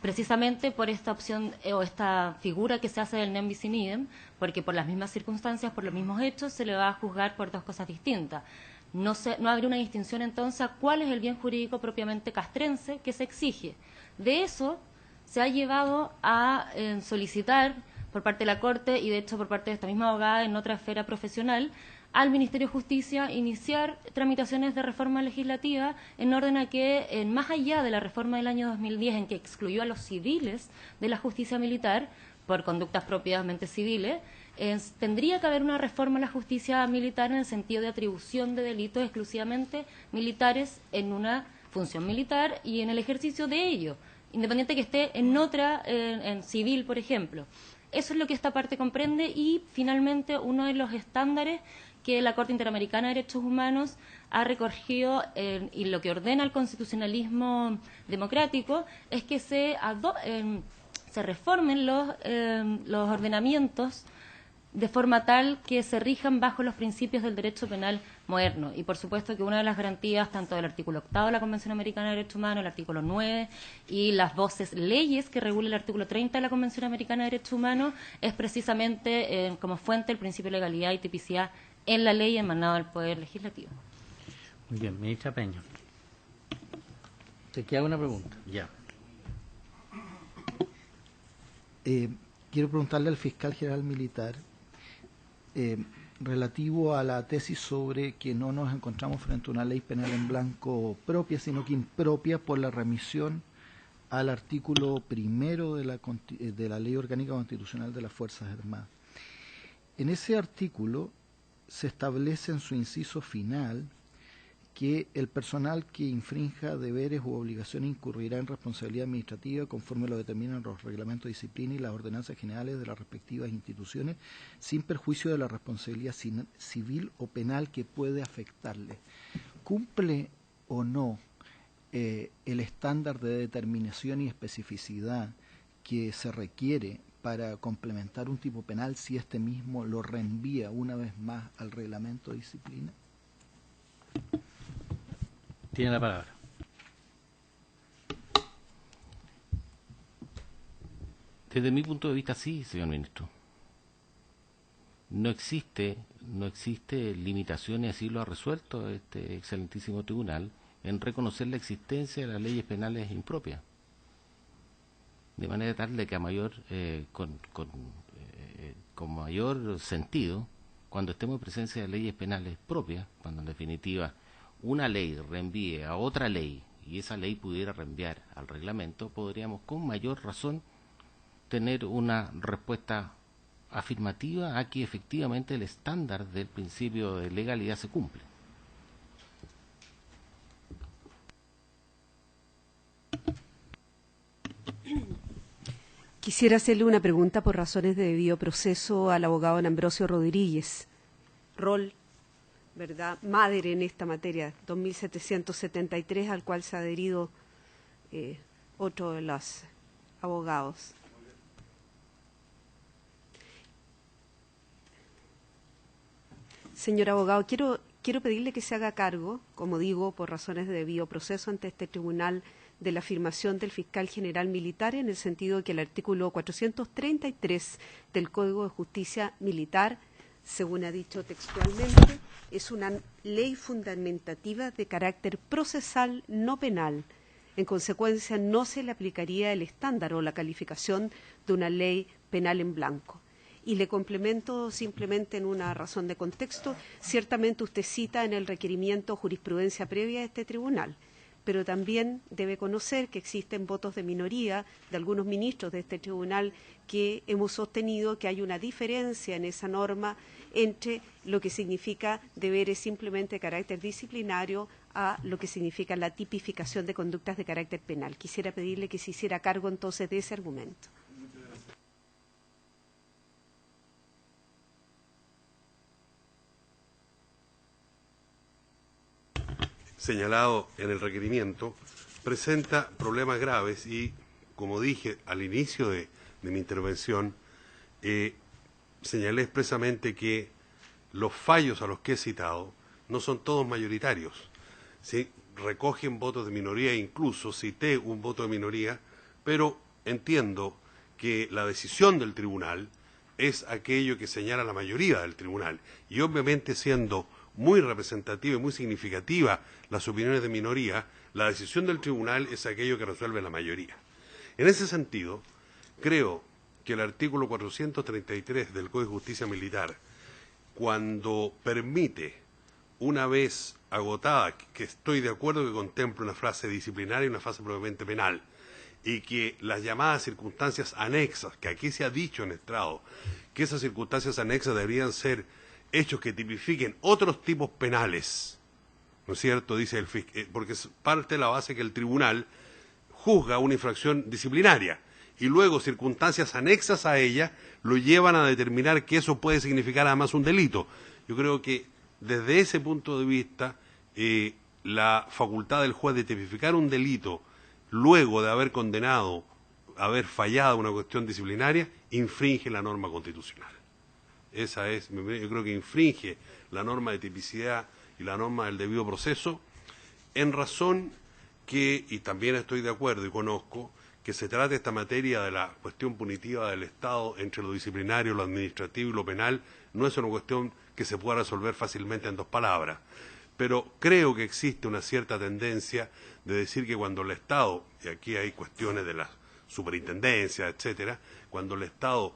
precisamente por esta opción o esta figura que se hace del nem bis in idem, porque por las mismas circunstancias, por los mismos hechos, se le va a juzgar por dos cosas distintas. No habría una distinción entonces a cuál es el bien jurídico propiamente castrense que se exige. De eso se ha llevado a solicitar por parte de la Corte y de hecho por parte de esta misma abogada en otra esfera profesional al Ministerio de Justicia iniciar tramitaciones de reforma legislativa en orden a que, más allá de la reforma del año 2010 en que excluyó a los civiles de la justicia militar por conductas propiamente civiles, tendría que haber una reforma a la justicia militar en el sentido de atribución de delitos exclusivamente militares en una función militar y en el ejercicio de ello, independiente que esté en otra, en civil, por ejemplo. Eso es lo que esta parte comprende y, finalmente, uno de los estándares que la Corte Interamericana de Derechos Humanos ha recogido y lo que ordena el constitucionalismo democrático es que se reformen los ordenamientos de forma tal que se rijan bajo los principios del derecho penal moderno. Y por supuesto que una de las garantías, tanto del artículo 8 de la Convención Americana de Derechos Humanos, el artículo 9 y las voces leyes que regula el artículo 30 de la Convención Americana de Derechos Humanos, es precisamente como fuente el principio de legalidad y tipicidad en la ley emanada del Poder Legislativo. Muy bien, ministra Peña. ¿Te queda una pregunta? Ya. Quiero preguntarle al fiscal general militar relativo a la tesis sobre que no nos encontramos frente a una ley penal en blanco propia, sino que impropia por la remisión al artículo 1 de la Ley Orgánica Constitucional de las Fuerzas Armadas. En ese artículo se establece en su inciso final que el personal que infrinja deberes u obligaciones incurrirá en responsabilidad administrativa conforme lo determinan los reglamentos de disciplina y las ordenanzas generales de las respectivas instituciones, sin perjuicio de la responsabilidad civil o penal que puede afectarle. ¿Cumple o no el estándar de determinación y especificidad que se requiere para complementar un tipo penal si este mismo lo reenvía una vez más al reglamento de disciplina? Tiene la palabra. Desde mi punto de vista, sí, señor ministro. No existe limitación, y así lo ha resuelto este excelentísimo tribunal, en reconocer la existencia de las leyes penales impropias. De manera tal de que con mayor sentido, cuando estemos en presencia de leyes penales propias, cuando en definitiva una ley reenvíe a otra ley y esa ley pudiera reenviar al reglamento, podríamos con mayor razón tener una respuesta afirmativa a que efectivamente el estándar del principio de legalidad se cumple. Quisiera hacerle una pregunta por razones de debido proceso al abogado Ambrosio Rodríguez. Rol, ¿verdad? Madre en esta materia, 2773, al cual se ha adherido otro de los abogados. Señor abogado, quiero pedirle que se haga cargo, como digo, por razones de debido proceso ante este tribunal, de la afirmación del fiscal general militar, en el sentido de que el artículo 433 del Código de Justicia Militar, según ha dicho textualmente, es una ley fundamentativa de carácter procesal, no penal. En consecuencia, no se le aplicaría el estándar o la calificación de una ley penal en blanco. Y le complemento simplemente en una razón de contexto. Ciertamente usted cita en el requerimiento jurisprudencia previa de este tribunal, pero también debe conocer que existen votos de minoría de algunos ministros de este tribunal que hemos sostenido que hay una diferencia en esa norma entre lo que significa deberes simplemente de carácter disciplinario a lo que significa la tipificación de conductas de carácter penal. Quisiera pedirle que se hiciera cargo entonces de ese argumento. Señalado en el requerimiento, presenta problemas graves y, como dije al inicio de mi intervención, señalé expresamente que los fallos a los que he citado no son todos mayoritarios. ¿Sí? Recogen votos de minoría, incluso cité un voto de minoría, pero entiendo que la decisión del tribunal es aquello que señala la mayoría del tribunal. Y obviamente, siendo muy representativa y muy significativa las opiniones de minoría, la decisión del tribunal es aquello que resuelve la mayoría. En ese sentido, creo que el artículo 433 del Código de Justicia Militar, cuando permite, una vez agotada, que estoy de acuerdo que contemple una fase disciplinaria y una fase propiamente penal, y que las llamadas circunstancias anexas, que aquí se ha dicho en estrado, que esas circunstancias anexas deberían ser hechos que tipifiquen otros tipos penales, ¿no es cierto? Dice el fiscal, porque es parte de la base que el tribunal juzga una infracción disciplinaria y luego circunstancias anexas a ella lo llevan a determinar que eso puede significar además un delito. Yo creo que desde ese punto de vista la facultad del juez de tipificar un delito luego de haber condenado, haber fallado una cuestión disciplinaria, infringe la norma constitucional. Esa es, yo creo que infringe la norma de tipicidad y la norma del debido proceso, en razón que, y también estoy de acuerdo y conozco, que se trata esta materia de la cuestión punitiva del Estado entre lo disciplinario, lo administrativo y lo penal, no es una cuestión que se pueda resolver fácilmente en dos palabras. Pero creo que existe una cierta tendencia de decir que cuando el Estado, y aquí hay cuestiones de la superintendencia, etcétera, cuando el Estado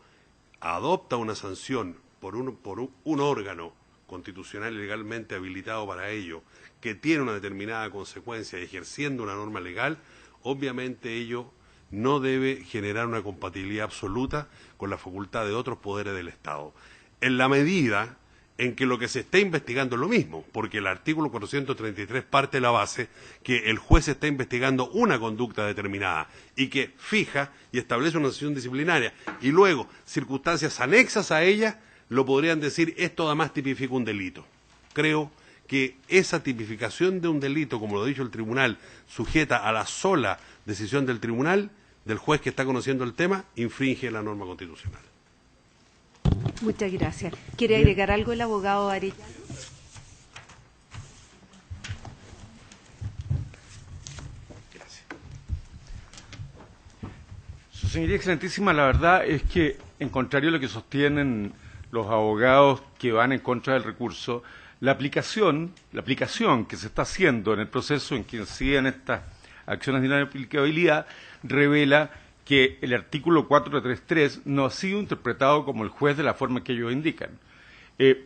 adopta una sanción por un órgano constitucional y legalmente habilitado para ello, que tiene una determinada consecuencia ejerciendo una norma legal, obviamente ello no debe generar una compatibilidad absoluta con la facultad de otros poderes del Estado. En la medida en que lo que se está investigando es lo mismo, porque el artículo 433 parte de la base que el juez está investigando una conducta determinada y que fija y establece una sanción disciplinaria y luego circunstancias anexas a ella lo podrían decir esto además tipifica un delito. Creo que esa tipificación de un delito, como lo ha dicho el tribunal, sujeta a la sola decisión del tribunal, del juez que está conociendo el tema, infringe la norma constitucional. Muchas gracias. ¿Quiere agregar algo el abogado Arellano? Gracias. Su señoría excelentísima, la verdad es que, en contrario a lo que sostienen los abogados que van en contra del recurso, la aplicación que se está haciendo en el proceso en que inciden estas acciones de inaplicabilidad revela que el artículo 433 no ha sido interpretado como el juez de la forma que ellos indican.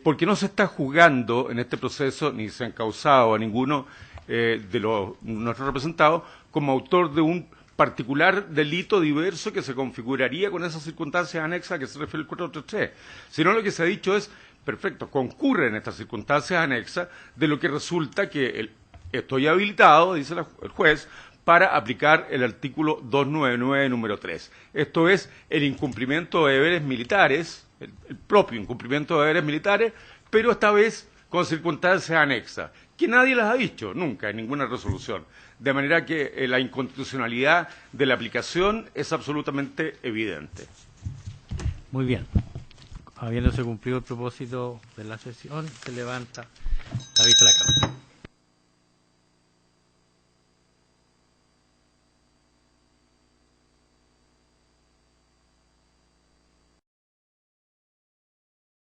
Porque no se está juzgando en este proceso, ni se ha encausado a ninguno de nuestros representados como autor de un particular delito diverso que se configuraría con esas circunstancias anexas a que se refiere el 433. Sino lo que se ha dicho es, perfecto, concurren estas circunstancias anexas, de lo que resulta que estoy habilitado, dice el juez, para aplicar el artículo 299, número 3. Esto es el incumplimiento de deberes militares, el propio incumplimiento de deberes militares, pero esta vez con circunstancias anexas, que nadie las ha dicho nunca en ninguna resolución. De manera que la inconstitucionalidad de la aplicación es absolutamente evidente. Muy bien. Habiéndose cumplido el propósito de la sesión, se levanta la vista de la causa.